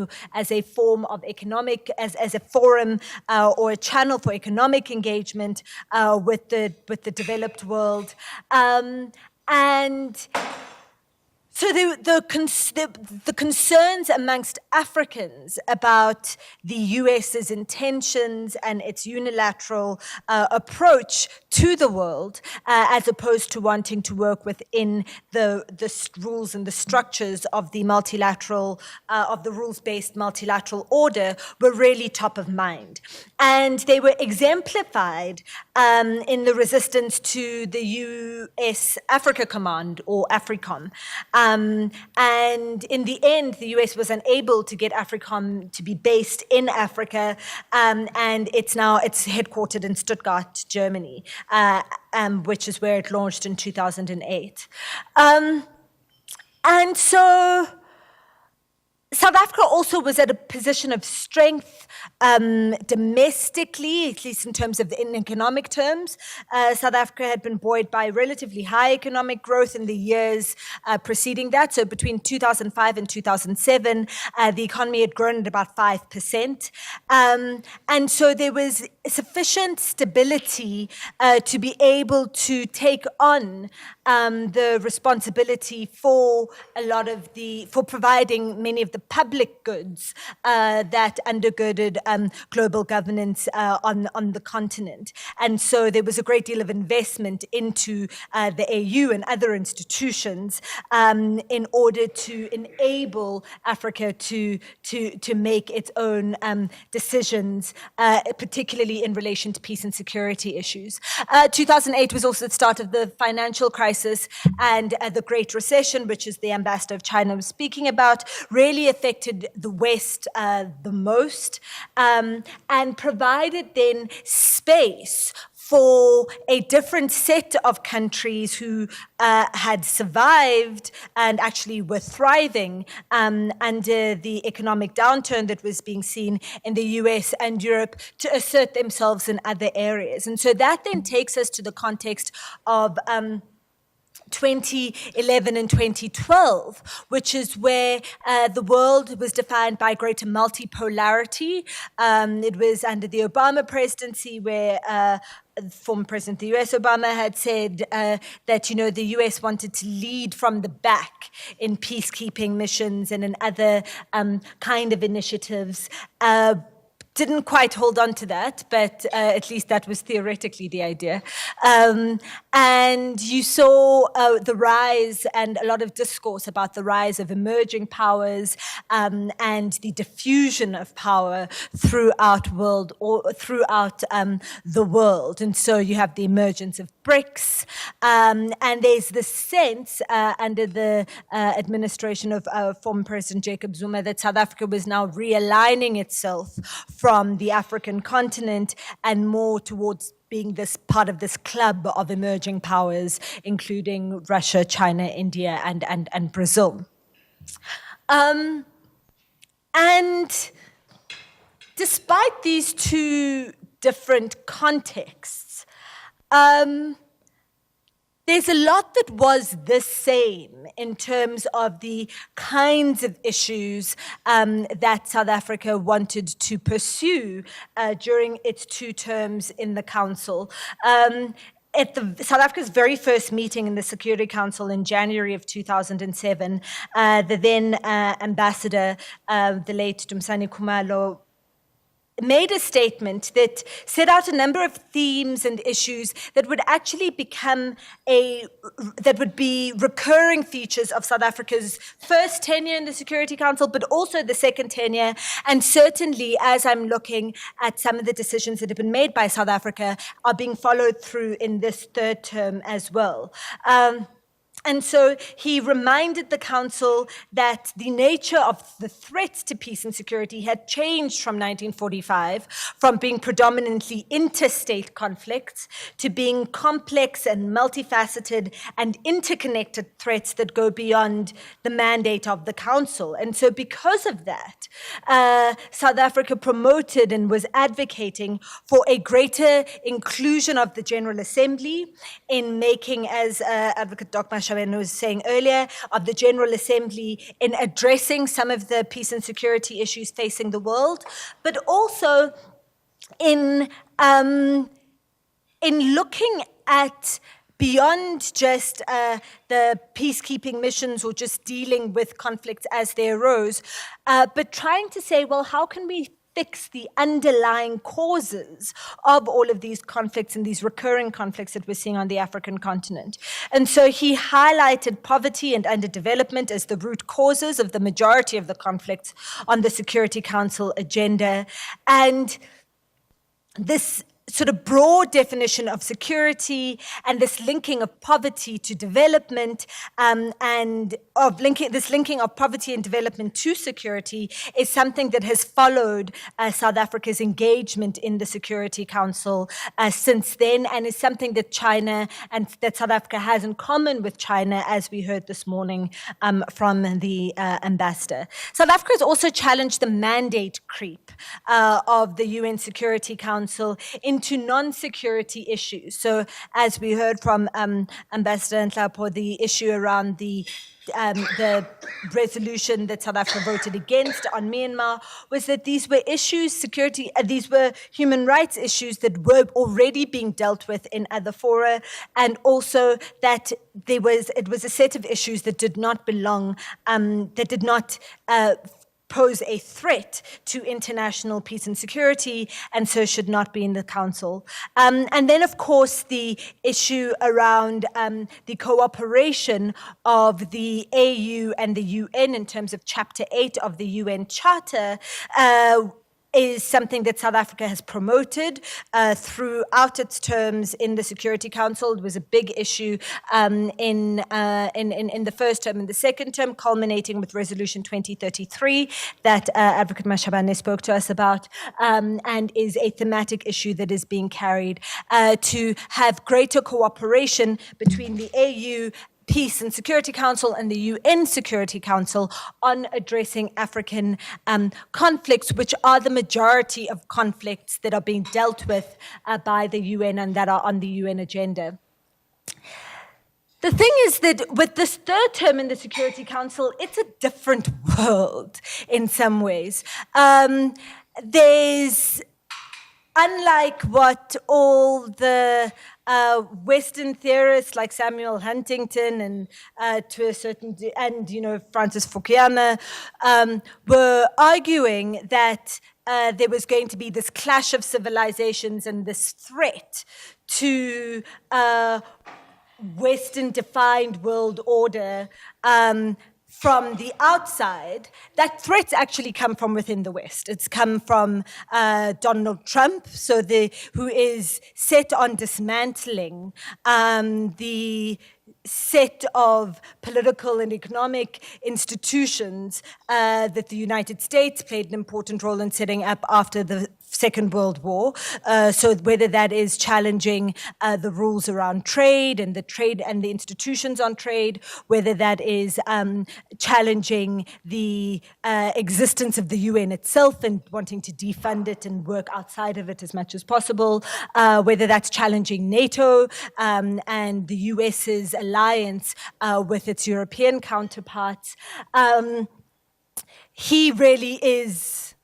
a form of economic, as a forum or a channel for economic engagement with the developed world, and so the concerns amongst Africans about the US's intentions and its unilateral approach to the world, as opposed to wanting to work within the rules and the structures of the multilateral, of the rules-based multilateral order, were really top of mind. And they were exemplified in the resistance to the US Africa Command, or AFRICOM. And in the end, the US was unable to get AFRICOM to be based in Africa, and it's headquartered in Stuttgart, Germany, which is where it launched in 2008. And so South Africa also was at a position of strength domestically, at least in economic terms. South Africa had been buoyed by relatively high economic growth in the years preceding that. So between 2005 and 2007, the economy had grown at about 5%. And so there was sufficient stability to be able to take on the responsibility for for providing many of the public goods that undergirded global governance on the continent. And so there was a great deal of investment into the AU and other institutions in order to enable Africa to make its own decisions, particularly in relation to peace and security issues. 2008 was also the start of the financial crisis, and the Great Recession, which is the ambassador of China was speaking about, really affected the West the most, and provided then space for a different set of countries who had survived and actually were thriving under the economic downturn that was being seen in the US and Europe to assert themselves in other areas. And so that then takes us to the context of 2011 and 2012, which is where the world was defined by greater multipolarity. It was under the Obama presidency where former President of the US, Obama, had said that, the US wanted to lead from the back in peacekeeping missions and in other kind of initiatives, didn't quite hold on to that, but at least that was theoretically the idea. And you saw the rise and a lot of discourse about the rise of emerging powers and the diffusion of power throughout the world. And so you have the emergence of BRICS, and there's this sense under the administration of former President Jacob Zuma that South Africa was now realigning itself from the African continent and more towards being this part of this club of emerging powers, including Russia, China, India, and Brazil. And despite these two different contexts, there's a lot that was the same in terms of the kinds of issues that South Africa wanted to pursue during its 2 terms in the Council. At South Africa's very first meeting in the Security Council in January of 2007, the then ambassador, the late Dumsani Khumalo, made a statement that set out a number of themes and issues that would actually that would be recurring features of South Africa's first tenure in the Security Council, but also the second tenure. And certainly, as I'm looking at some of the decisions that have been made by South Africa, are being followed through in this 3rd term as well. And so he reminded the Council that the nature of the threats to peace and security had changed from 1945, from being predominantly interstate conflicts to being complex and multifaceted and interconnected threats that go beyond the mandate of the Council. And so because of that, South Africa promoted and was advocating for a greater inclusion of the General Assembly in making, as Advocate Dr. was saying earlier, of the General Assembly in addressing some of the peace and security issues facing the world, but also in looking at beyond just the peacekeeping missions or just dealing with conflicts as they arose, but trying to say, well, how can we fix the underlying causes of all of these conflicts and these recurring conflicts that we're seeing on the African continent. And so he highlighted poverty and underdevelopment as the root causes of the majority of the conflicts on the Security Council agenda. And this sort of broad definition of security and this linking of poverty to development this linking of poverty and development to security is something that has followed South Africa's engagement in the Security Council since then, and is something that China and that South Africa has in common with China, as we heard this morning from the ambassador. South Africa has also challenged the mandate creep of the UN Security Council into non-security issues. So as we heard from Ambassador Nhlapo, the issue around the resolution that South Africa voted against on Myanmar was that these were issues, these were human rights issues that were already being dealt with in other fora, and also that it was a set of issues that did not belong, that did not pose a threat to international peace and security, and so should not be in the Council. And then, of course, the issue around the cooperation of the AU and the UN in terms of Chapter 8 of the UN Charter is something that South Africa has promoted throughout its terms in the Security Council. It was a big issue in the first term and the second term, culminating with Resolution 2033 that Advocate Mashabane spoke to us about, and is a thematic issue that is being carried to have greater cooperation between the AU Peace and Security Council and the UN Security Council on addressing African conflicts, which are the majority of conflicts that are being dealt with by the UN and that are on the UN agenda. The thing is that with this 3rd term in the Security Council, it's a different world in some ways. There's unlike what all the Western theorists like Samuel Huntington and to a certain and Francis Fukuyama were arguing that there was going to be this clash of civilizations and this threat to Western-defined world order from the outside. That threats actually come from within the West. It's come from Donald Trump, who is set on dismantling the set of political and economic institutions that the United States played an important role in setting up after the Second World War. So whether that is challenging the rules around trade and the institutions on trade, whether that is challenging the existence of the UN itself and wanting to defund it and work outside of it as much as possible, whether that's challenging NATO and the US's alliance with its European counterparts. He really is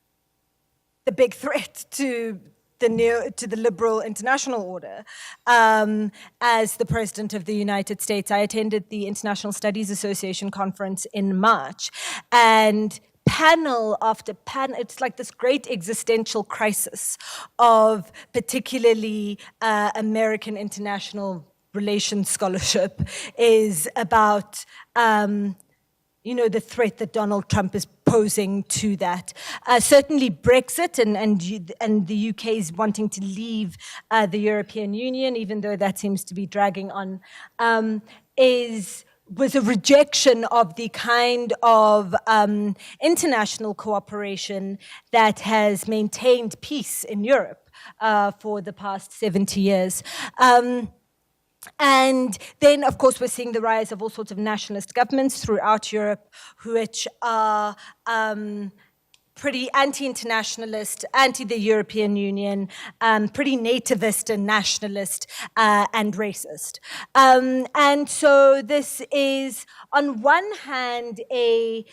the big threat to the liberal international order. As the President of the United States, I attended the International Studies Association conference in March, and panel after panel, it's like this great existential crisis of particularly American international relations scholarship is about the threat that Donald Trump is posing to that. Certainly Brexit and the UK is wanting to leave the European Union, even though that seems to be dragging on, was a rejection of the kind of international cooperation that has maintained peace in Europe for the past 70 years. And then, of course, we're seeing the rise of all sorts of nationalist governments throughout Europe, which are pretty anti-internationalist, anti the European Union, pretty nativist and nationalist and racist. And so this is, on one hand, a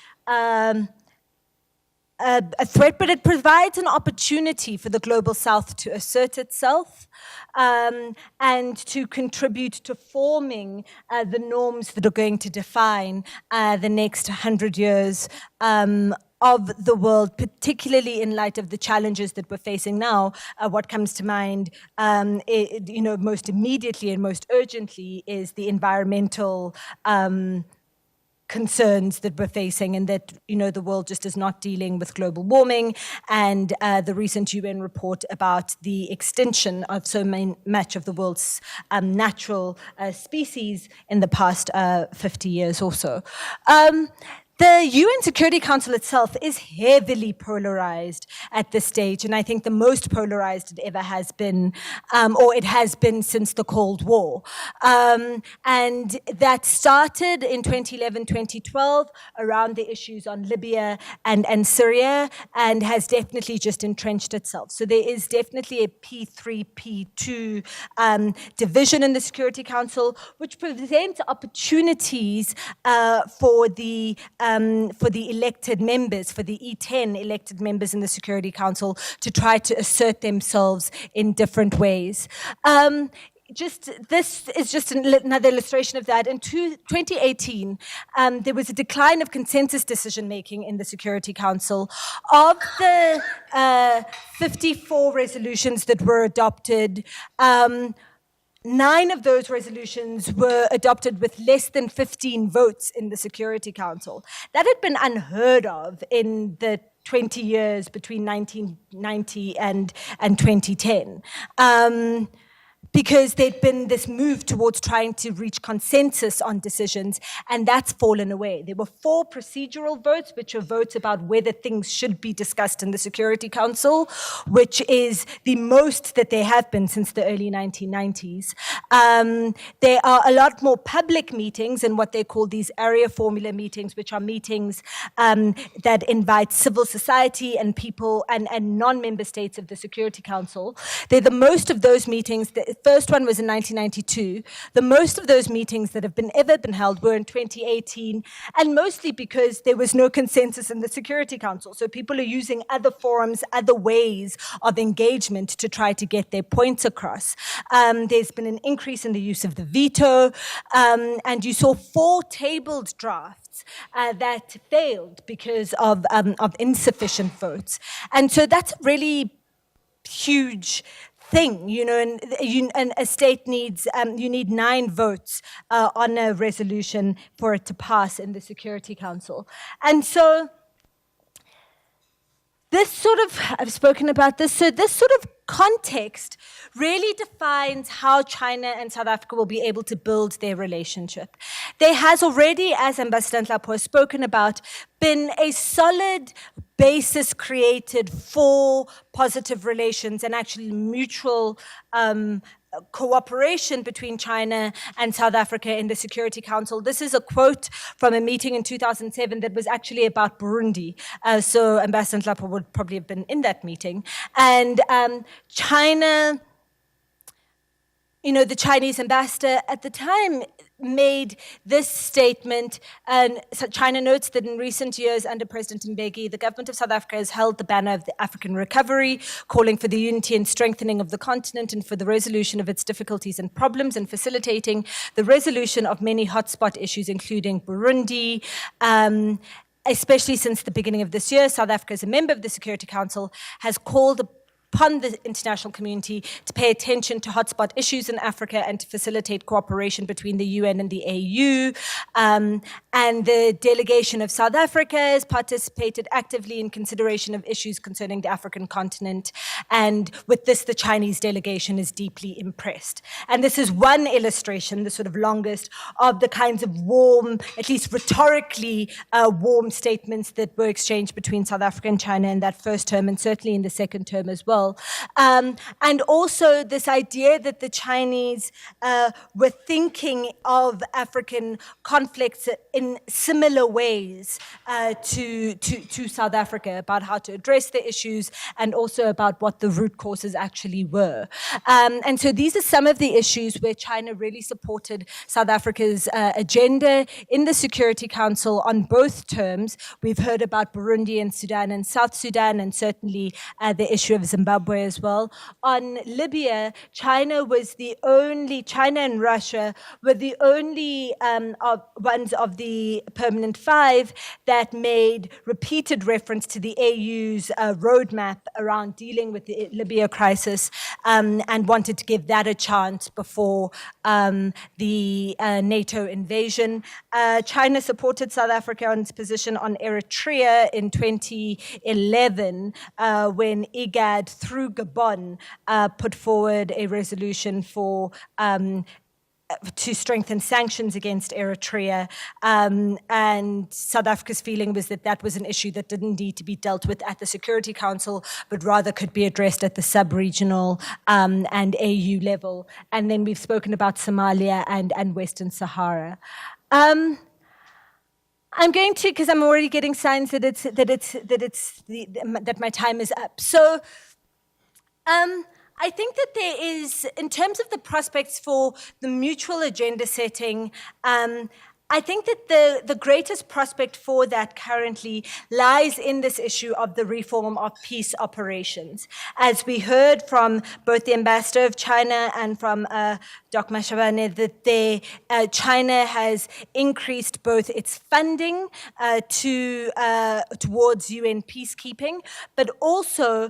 threat, but it provides an opportunity for the global south to assert itself and to contribute to forming the norms that are going to define the next 100 years of the world, particularly in light of the challenges that we're facing now. What comes to mind, most immediately and most urgently is the environmental concerns that we're facing, and that the world just is not dealing with global warming, and the recent UN report about the extinction of so much of the world's natural species in the past 50 years or so. The UN Security Council itself is heavily polarized at this stage, and I think the most polarized it ever has been, or it has been since the Cold War. And that started in 2011, 2012, around the issues on Libya and Syria, and has definitely just entrenched itself. So there is definitely a P3, P2 division in the Security Council, which presents opportunities for the elected members, for the E10 elected members in the Security Council, to try to assert themselves in different ways. This is just another illustration of that. In 2018, there was a decline of consensus decision-making in the Security Council. Of the 54 resolutions that were adopted, 9 of those resolutions were adopted with less than 15 votes in the Security Council. That had been unheard of in the 20 years between 1990 and 2010. Because there'd been this move towards trying to reach consensus on decisions, and that's fallen away. There were 4 procedural votes, which are votes about whether things should be discussed in the Security Council, which is the most that there have been since the early 1990s. There are a lot more public meetings and what they call these area formula meetings, which are meetings that invite civil society and people and non-member states of the Security Council. They're the most of those meetings. first one was in 1992. The most of those meetings that have ever been held were in 2018, and mostly because there was no consensus in the Security Council. So people are using other forums, other ways of engagement to try to get their points across. There's been an increase in the use of the veto, and you saw 4 tabled drafts that failed because of insufficient votes. And so that's a really huge thing, and a state needs, you need 9 votes on a resolution for it to pass in the Security Council. And so I've spoken about this, so this sort of context really defines how China and South Africa will be able to build their relationship. There has already, as Ambassador Nhlapo has spoken about, been a solid basis created for positive relations and actually mutual cooperation between China and South Africa in the Security Council. This is a quote from a meeting in 2007 that was actually about Burundi. So Ambassador Nhlapo would probably have been in that meeting. And China, the Chinese ambassador at the time made this statement, and so China notes that in recent years under President Mbeki, the government of South Africa has held the banner of the African recovery, calling for the unity and strengthening of the continent and for the resolution of its difficulties and problems and facilitating the resolution of many hotspot issues, including Burundi. Especially since the beginning of this year, South Africa, as a member of the Security Council, has called upon the international community to pay attention to hotspot issues in Africa and to facilitate cooperation between the UN and the AU. And the delegation of South Africa has participated actively in consideration of issues concerning the African continent. And with this, the Chinese delegation is deeply impressed. And this is one illustration, the sort of longest, of the kinds of warm, at least rhetorically warm statements that were exchanged between South Africa and China in that first term, and certainly in the second term as well. And also this idea that the Chinese were thinking of African conflicts in similar ways to South Africa, about how to address the issues and also about what the root causes actually were. And so these are some of the issues where China really supported South Africa's agenda in the Security Council on both terms. We've heard about Burundi and Sudan and South Sudan, and certainly the issue of Zimbabwe as well. On Libya, China and Russia were the only ones of the Permanent Five that made repeated reference to the AU's roadmap around dealing with the Libya crisis, and wanted to give that a chance before the NATO invasion. China supported South Africa on its position on Eritrea in 2011 when IGAD, through Gabon, put forward a resolution to strengthen sanctions against Eritrea, and South Africa's feeling was that that was an issue that didn't need to be dealt with at the Security Council, but rather could be addressed at the sub-regional and AU level. And then we've spoken about Somalia and Western Sahara. I'm going to, because I'm already getting signs that my time is up. So. I think that there is, in terms of the prospects for the mutual agenda setting, I think that the greatest prospect for that currently lies in this issue of the reform of peace operations. As we heard from both the ambassador of China and from Dr. Mashabane, that China has increased both its funding towards UN peacekeeping, but also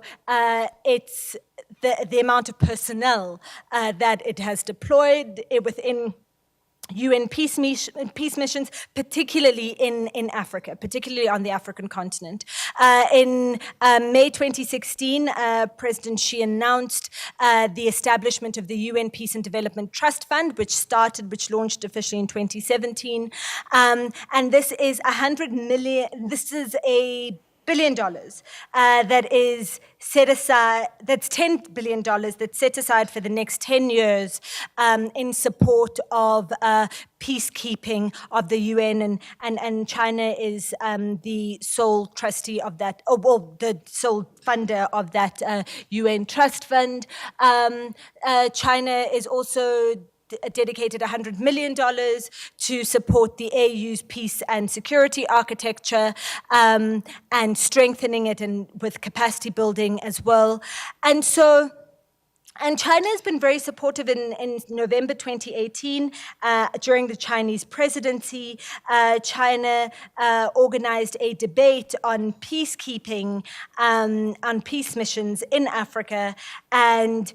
the amount of personnel that it has deployed within UN peace missions, particularly in Africa, particularly on the African continent. In May 2016, President Xi announced the establishment of the UN Peace and Development Trust Fund, which launched officially in 2017. And this is 100 million, this is a billion that is set aside, that's $10 billion that's set aside for the next 10 years in support of peacekeeping of the UN, and China is the sole trustee of that, the sole funder of that UN trust fund. China is also dedicated $100 million to support the AU's peace and security architecture and strengthening it, and with capacity building as well. And China has been very supportive. In November 2018, during the Chinese presidency, China organized a debate on peacekeeping, on peace missions in Africa, and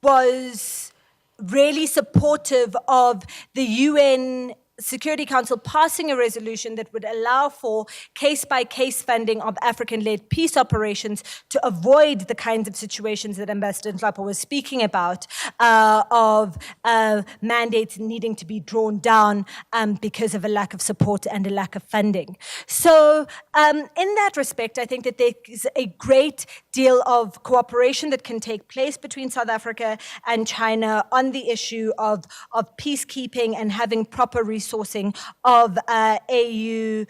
was really supportive of the UN Security Council passing a resolution that would allow for case-by-case funding of African-led peace operations to avoid the kinds of situations that Ambassador Nhlapho was speaking about, of mandates needing to be drawn down because of a lack of support and a lack of funding. So in that respect, I think that there is a great deal of cooperation that can take place between South Africa and China on the issue of peacekeeping and having proper resourcing of AU,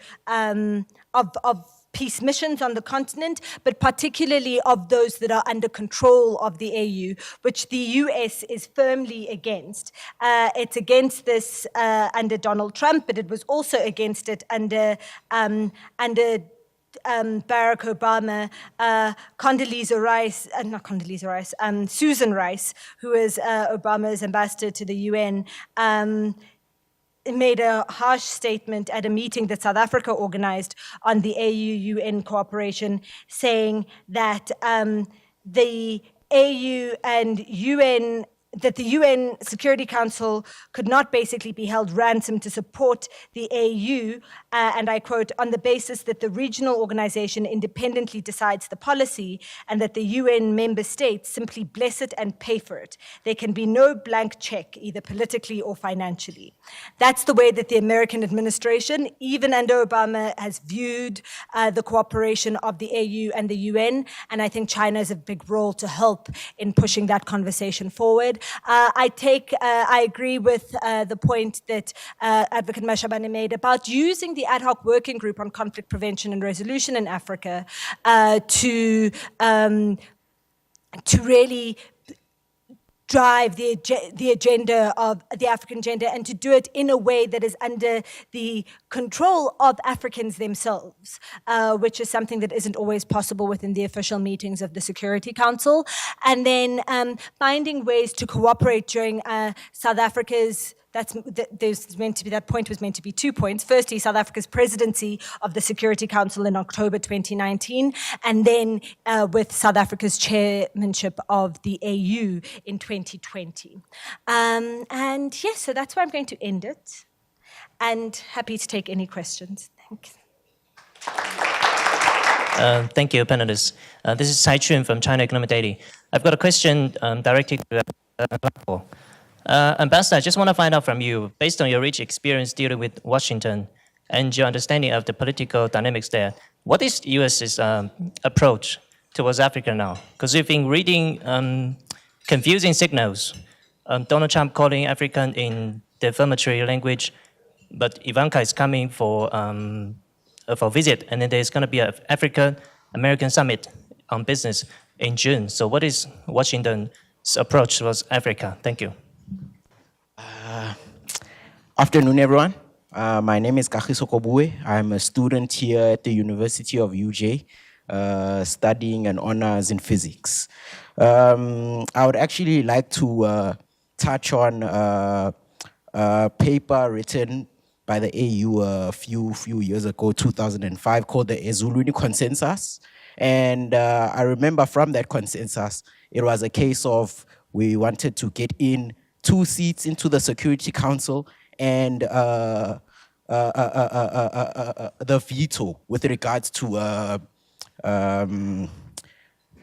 of peace missions on the continent, but particularly of those that are under control of the AU, which the US is firmly against. It's against this under Donald Trump, but it was also against it under Barack Obama. Susan Rice, who is Obama's ambassador to the UN, made a harsh statement at a meeting that South Africa organized on the AU-UN cooperation, saying that the AU and UN, that the UN Security Council could not basically be held ransom to support the AU, and I quote, on the basis that the regional organization independently decides the policy and that the UN member states simply bless it and pay for it. There can be no blank check, either politically or financially. That's the way that the American administration, even under Obama, has viewed the cooperation of the AU and the UN, and I think China has a big role to help in pushing that conversation forward. I agree with the point that Advocate Mashabane made about using the ad hoc working group on conflict prevention and resolution in Africa to really drive the agenda of the African agenda, and to do it in a way that is under the control of Africans themselves, which is something that isn't always possible within the official meetings of the Security Council. And then finding ways to cooperate during South Africa's, that point was meant to be 2 points. Firstly, South Africa's presidency of the Security Council in October 2019, and then with South Africa's chairmanship of the AU in 2020. And yes, so that's where I'm going to end it. And happy to take any questions. Thanks. Thank you, panelists. This is Sai Chun from China Economic Daily. I've got a question directed to Nhlapho. Ambassador, I just want to find out from you, based on your rich experience dealing with Washington and your understanding of the political dynamics there, what is the U.S.'s approach towards Africa now? Because we've been reading confusing signals. Donald Trump calling African in defamatory language, but Ivanka is coming for visit, and then there's going to be an African-American summit on business in June. So what is Washington's approach towards Africa? Thank you. Afternoon, everyone. My name is Kagiso Kobue. I'm a student here at the University of UJ, studying an honors in physics. I would actually like to touch on a paper written by the AU a few years ago, 2005, called the Ezulwini Consensus. And I remember from that consensus, it was a case of we wanted to get in 2 seats into the Security Council, and the veto with regards to the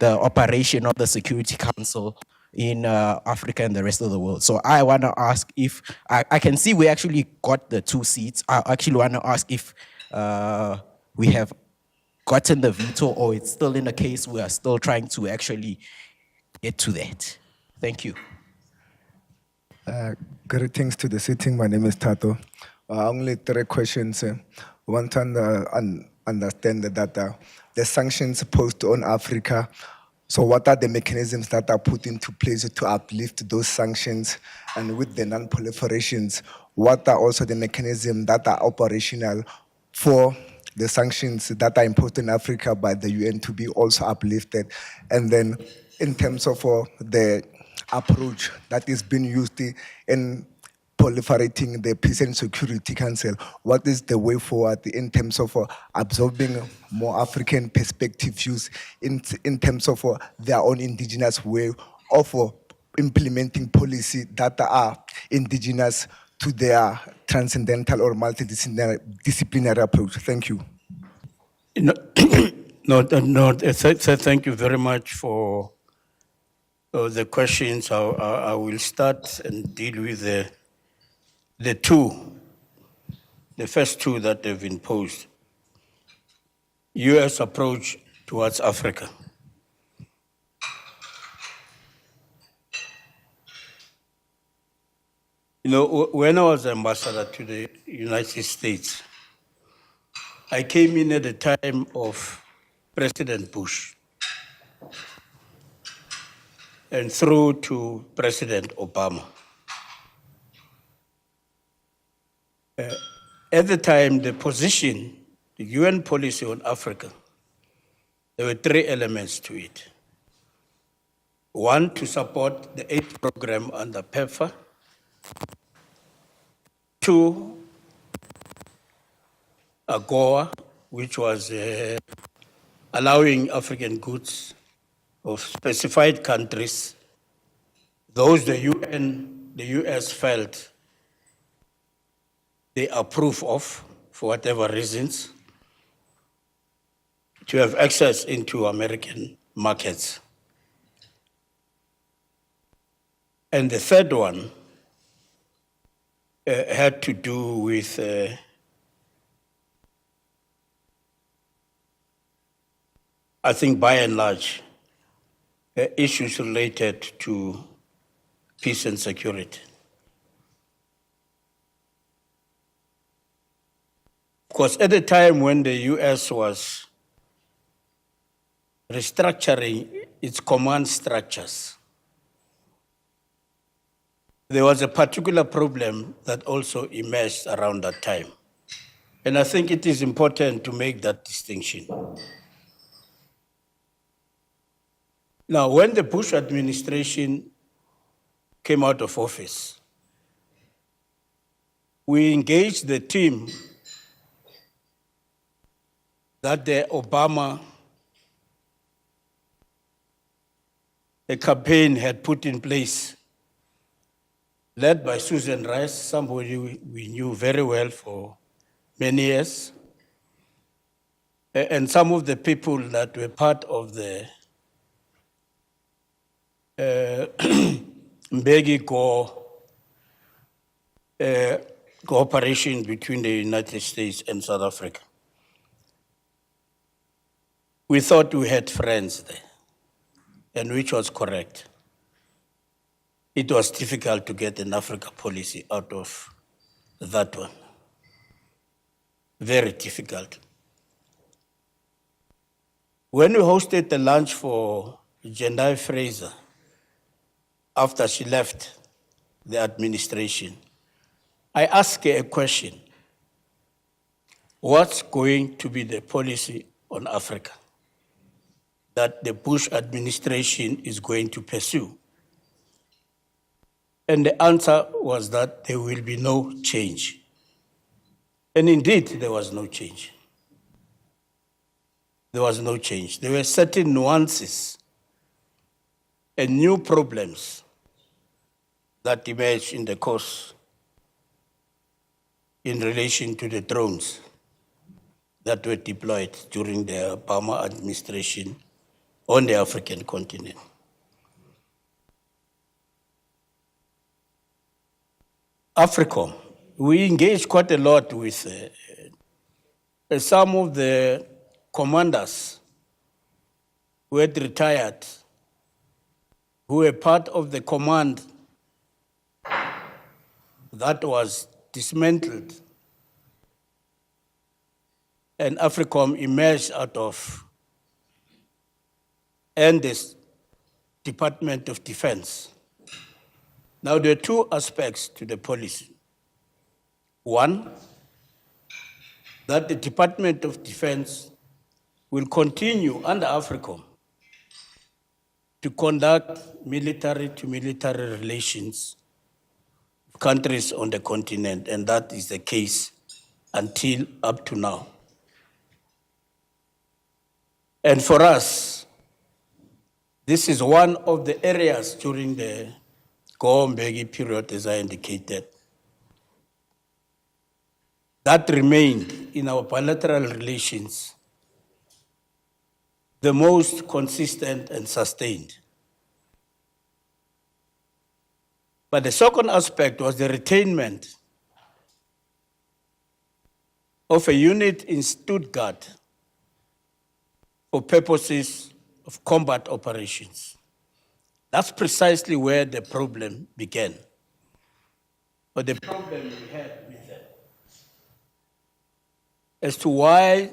operation of the Security Council in Africa and the rest of the world. So I want to ask if, I can see we actually got the 2 seats. I actually want to ask if we have gotten the veto, or it's still in a case we are still trying to actually get to that? Thank you. Greetings to the sitting. My name is Tato. Only 3 questions. I want to understand that the sanctions posed on Africa. So, what are the mechanisms that are put into place to uplift those sanctions? And with the non-proliferations, what are also the mechanisms that are operational for the sanctions that are imposed in Africa by the UN to be also uplifted? And then, in terms of the approach that is being used in proliferating the Peace and Security Council, what is the way forward in terms of absorbing more African perspective views in terms of their own indigenous way of implementing policy that are indigenous to their transcendental or multidisciplinary approach? Thank you. Thank you very much for the questions. I will start and deal with the first 2 that have been posed. U.S. approach towards Africa. You know, when I was ambassador to the United States, I came in at the time of President Bush and through to President Obama. At the time, the position, the UN policy on Africa, there were 3 elements to it. 1, to support the aid program under PEPFAR. 2, AGOA, which was allowing African goods of specified countries, those the US felt they approve of, for whatever reasons, to have access into American markets. And the third one had to do with I think by and large, issues related to peace and security. Of course, at the time when the US was restructuring its command structures, there was a particular problem that also emerged around that time. And I think it is important to make that distinction. Now, when the Bush administration came out of office, we engaged the team that the Obama campaign had put in place, led by Susan Rice, somebody we knew very well for many years, and some of the people that were part of the Mbeki cooperation between the United States and South Africa. We thought we had friends there, and which was correct. It was difficult to get an Africa policy out of that one. Very difficult. When we hosted the lunch for Jendai Fraser, after she left the administration, I asked her a question. What's going to be the policy on Africa that the Bush administration is going to pursue? And the answer was that there will be no change. And indeed, there was no change. There was no change. There were certain nuances and new problems that emerged in the course in relation to the drones that were deployed during the Obama administration on the African continent. AFRICOM, we engaged quite a lot with some of the commanders who had retired, who were part of the command that was dismantled, and AFRICOM emerged out of, and this Department of Defense. Now, there are two aspects to the policy. One, that the Department of Defense will continue under AFRICOM to conduct military-to-military relations with countries on the continent, and that is the case until up to now. And for us, this is one of the areas during the Go-Mbeki period, as I indicated, that remained in our bilateral relations the most consistent and sustained. But the second aspect was the retainment of a unit in Stuttgart for purposes of combat operations. That's precisely where the problem began. But the problem we had with that, as to why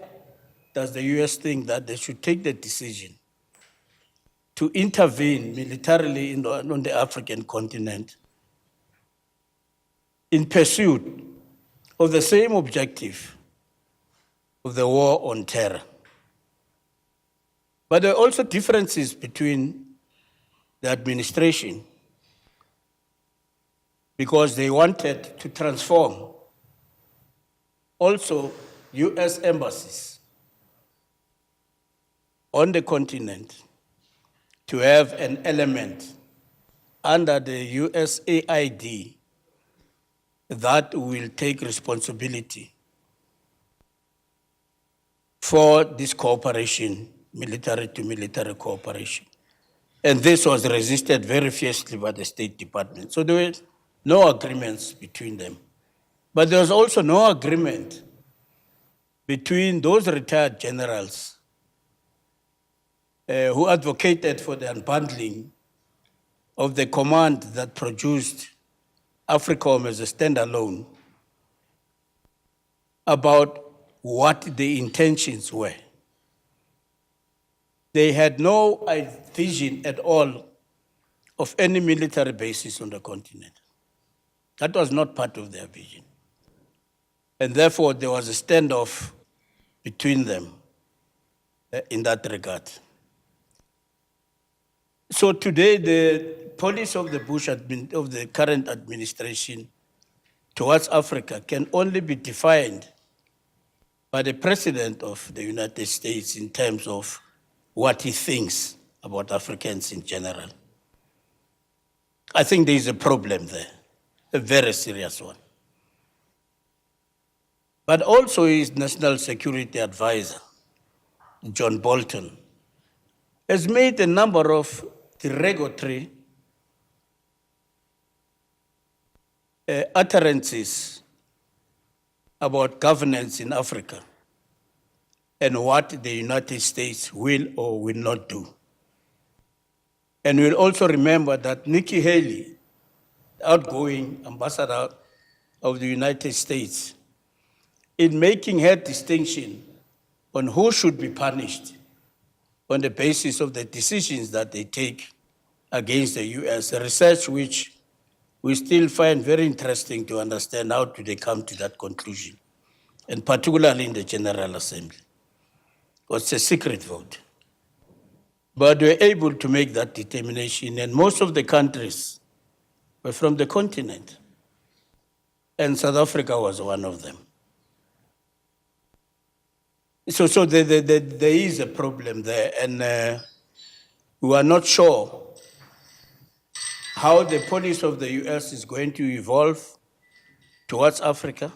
does the US think that they should take the decision to intervene militarily on the African continent in pursuit of the same objective of the war on terror. But there are also differences between the administration, because they wanted to transform also US embassies on the continent to have an element under the USAID that will take responsibility for this cooperation, military-to-military cooperation. And this was resisted very fiercely by the State Department. So there were no agreements between them. But there was also no agreement between those retired generals who advocated for the unbundling of the command that produced AFRICOM as a standalone about what the intentions were. They had no vision at all of any military bases on the continent. That was not part of their vision. And therefore, there was a standoff between them in that regard. So today, the policy of the current administration towards Africa can only be defined by the President of the United States in terms of what he thinks about Africans in general. I think there is a problem there, a very serious one. But also his National Security Advisor, John Bolton, has made a number of derogatory utterances about governance in Africa and what the United States will or will not do. And we'll also remember that Nikki Haley, outgoing ambassador of the United States, in making her distinction on who should be punished on the basis of the decisions that they take against the US, a research which we still find very interesting to understand how do they come to that conclusion, and particularly in the General Assembly. It's a secret vote. But we're able to make that determination, and most of the countries were from the continent, and South Africa was one of them. So there is a problem there, and we are not sure how the policy of the US is going to evolve towards Africa.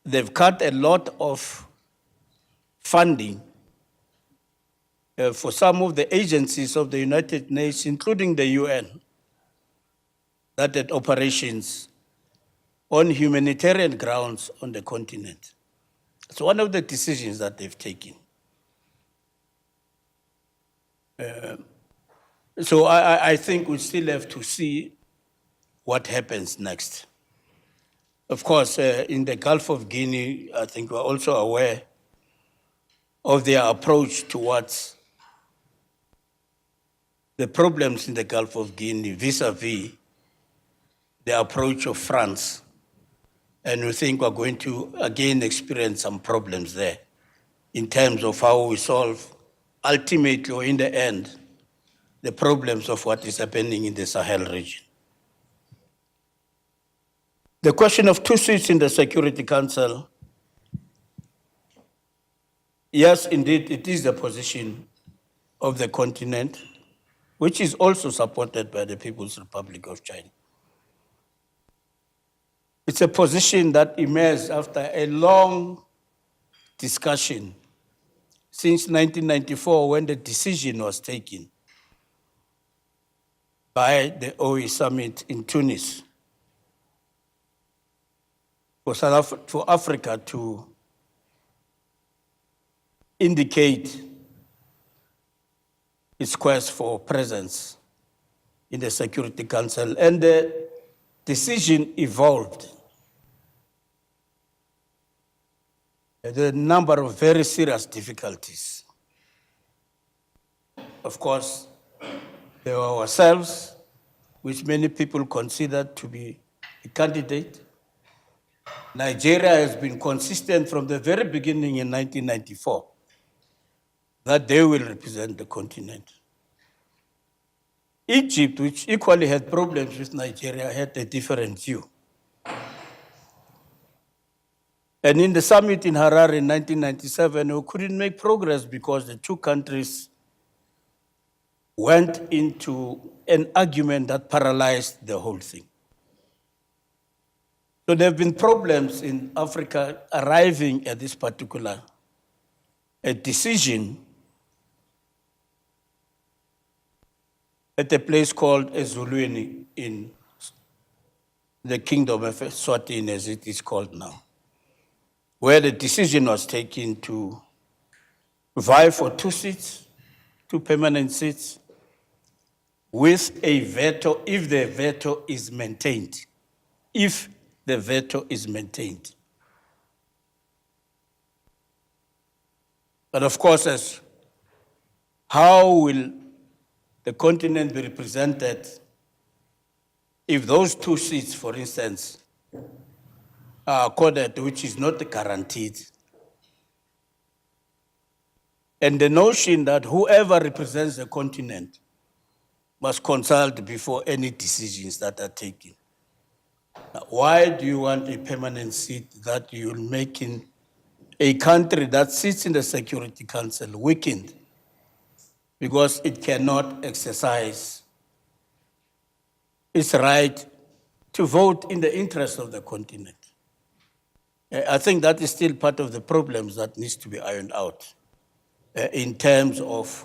They've cut a lot of funding for some of the agencies of the United Nations, including the UN, that had operations on humanitarian grounds on the continent. It's one of the decisions that they've taken. So I think we still have to see what happens next. Of course, in the Gulf of Guinea, I think we're also aware of their approach towards the problems in the Gulf of Guinea vis-a-vis the approach of France. And we think we're going to again experience some problems there in terms of how we solve ultimately or in the end the problems of what is happening in the Sahel region. The question of 2 seats in the Security Council, yes, indeed, it is the position of the continent, which is also supported by the People's Republic of China. It's a position that emerged after a long discussion since 1994 when the decision was taken by the OE summit in Tunis for Africa to indicate its quest for presence in the Security Council. And the decision evolved. There are a number of very serious difficulties. Of course, there were ourselves, which many people considered to be a candidate. Nigeria has been consistent from the very beginning in 1994 that they will represent the continent. Egypt, which equally had problems with Nigeria, had a different view. And in the summit in Harare in 1997, we couldn't make progress because the two countries went into an argument that paralyzed the whole thing. So there have been problems in Africa arriving at this particular decision at a place called Ezulwini in the Kingdom of Eswatini, as it is called now, where the decision was taken to vie for 2 seats, 2 permanent seats, with a veto if the veto is maintained. If the veto is maintained. But of course, as how will the continent be represented if those 2 seats, for instance, are accorded, which is not guaranteed? And the notion that whoever represents the continent must consult before any decisions that are taken. Now, why do you want a permanent seat that you'll make in a country that sits in the Security Council weakened because it cannot exercise its right to vote in the interest of the continent? I think that is still part of the problems that needs to be ironed out in terms of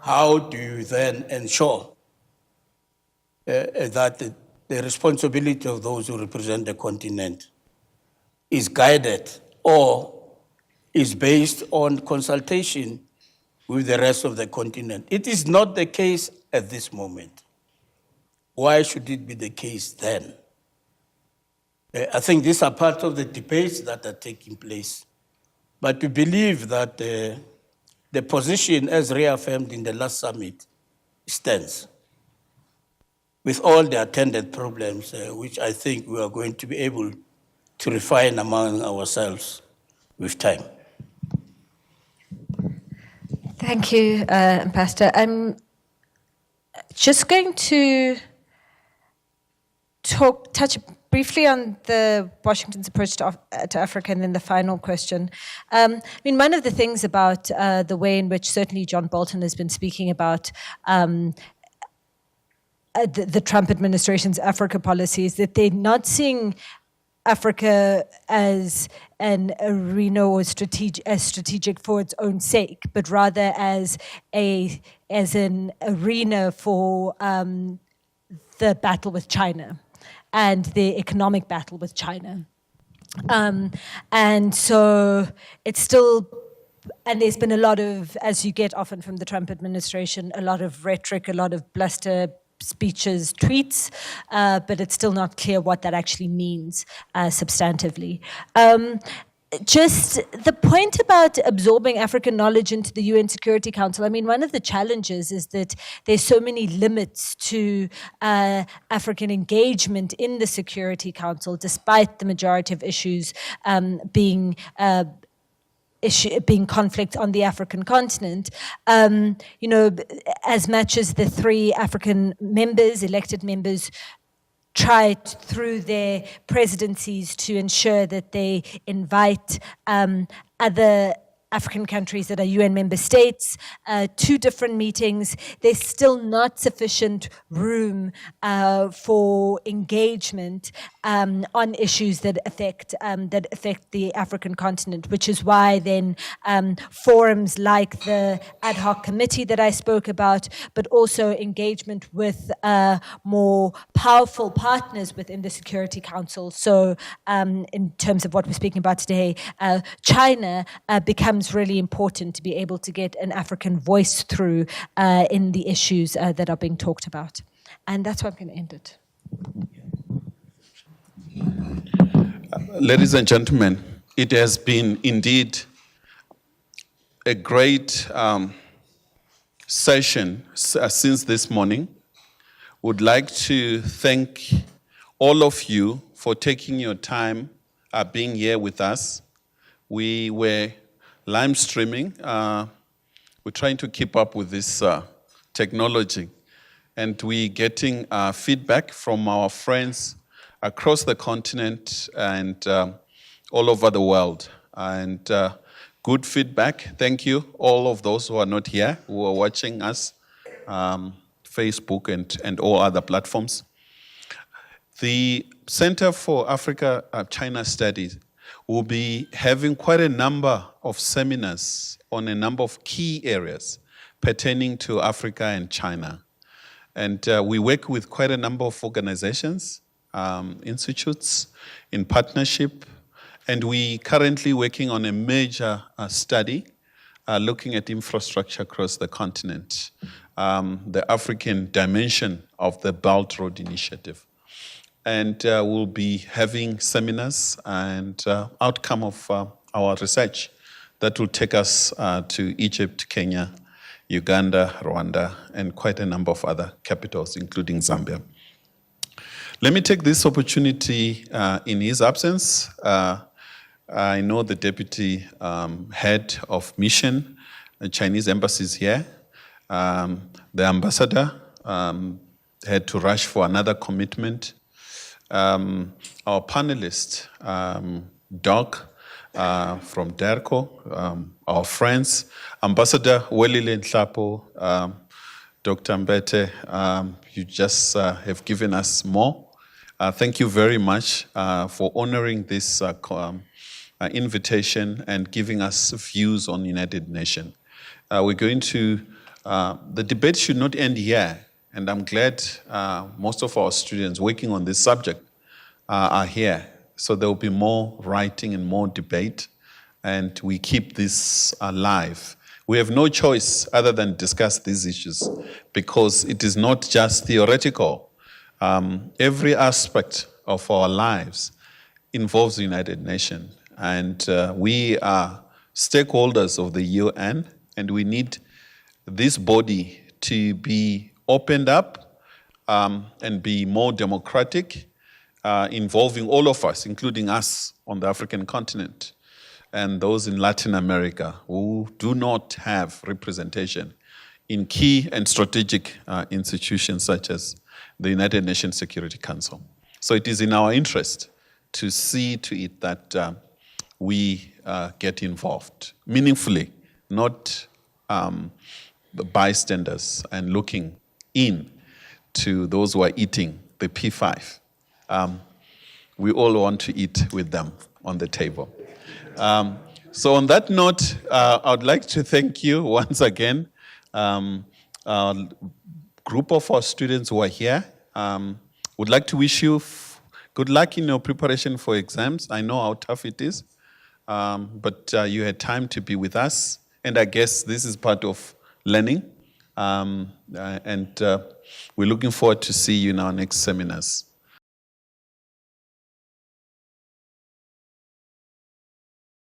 how do you then ensure that the responsibility of those who represent the continent is guided or is based on consultation with the rest of the continent. It is not the case at this moment. Why should it be the case then? I think these are part of the debates that are taking place. But we believe that the position as reaffirmed in the last summit stands, with all the attendant problems, which I think we are going to be able to refine among ourselves with time. Thank you, Ambassador. I'm just going to touch briefly on the Washington's approach to Africa, and then the final question. I mean, one of the things about the way in which certainly John Bolton has been speaking about the Trump administration's Africa policy is that they're not seeing Africa as an arena or strategic for its own sake, but rather as an arena for the battle with China and the economic battle with China. And so it's still, and there's been a lot of, as you get often from the Trump administration, a lot of rhetoric, a lot of bluster, speeches, tweets, but it's still not clear what that actually means substantively. Just the point about absorbing African knowledge into the UN Security Council, I mean, one of the challenges is that there's so many limits to African engagement in the Security Council, despite the majority of issues being conflict on the African continent. You know, as much as the 3 African members, elected members, tried through their presidencies to ensure that they invite other African countries that are UN member states to different meetings. There's still not sufficient room for engagement on issues that affect the African continent, which is why then forums like the ad hoc committee that I spoke about, but also engagement with more powerful partners within the Security Council. So in terms of what we're speaking about today, China becomes really important to be able to get an African voice through in the issues that are being talked about. And that's where I'm going to end it. Ladies and gentlemen, it has been indeed a great session since this morning. Would like to thank all of you for taking your time being here with us. We were live streaming. We're trying to keep up with this technology, and we're getting feedback from our friends across the continent and all over the world. And good feedback. Thank you, all of those who are not here, who are watching us, Facebook and all other platforms. The Center for Africa-China Studies will be having quite a number of seminars on a number of key areas pertaining to Africa and China. And we work with quite a number of organizations, institutes in partnership, and we currently working on a major study looking at infrastructure across the continent, the African dimension of the Belt Road Initiative. And we'll be having seminars and outcome of our research that will take us to Egypt, Kenya, Uganda, Rwanda, and quite a number of other capitals, including Zambia. Let me take this opportunity in his absence. I know the deputy head of mission, the Chinese embassy is here. The ambassador had to rush for another commitment. Our panelist, Doc from DERCO, our friends, Ambassador Welile Nhlapo, Dr. Mbete, you just have given us more. Thank you very much for honoring this invitation and giving us views on United Nations. We're going to, the debate should not end here. And I'm glad most of our students working on this subject are here. So there will be more writing and more debate, and we keep this alive. We have no choice other than discuss these issues because it is not just theoretical. Every aspect of our lives involves the United Nations, and we are stakeholders of the UN, and we need this body to be opened up and be more democratic, involving all of us, including us on the African continent and those in Latin America who do not have representation in key and strategic institutions such as the United Nations Security Council. So it is in our interest to see to it that we get involved meaningfully, not the bystanders and looking in to those who are eating the P5. We all want to eat with them on the table. So on that note, I'd like to thank you once again. A group of our students who are here would like to wish you Good luck in your preparation for exams. I know how tough it is, but you had time to be with us, and I guess this is part of learning. And we're looking forward to see you in our next seminars.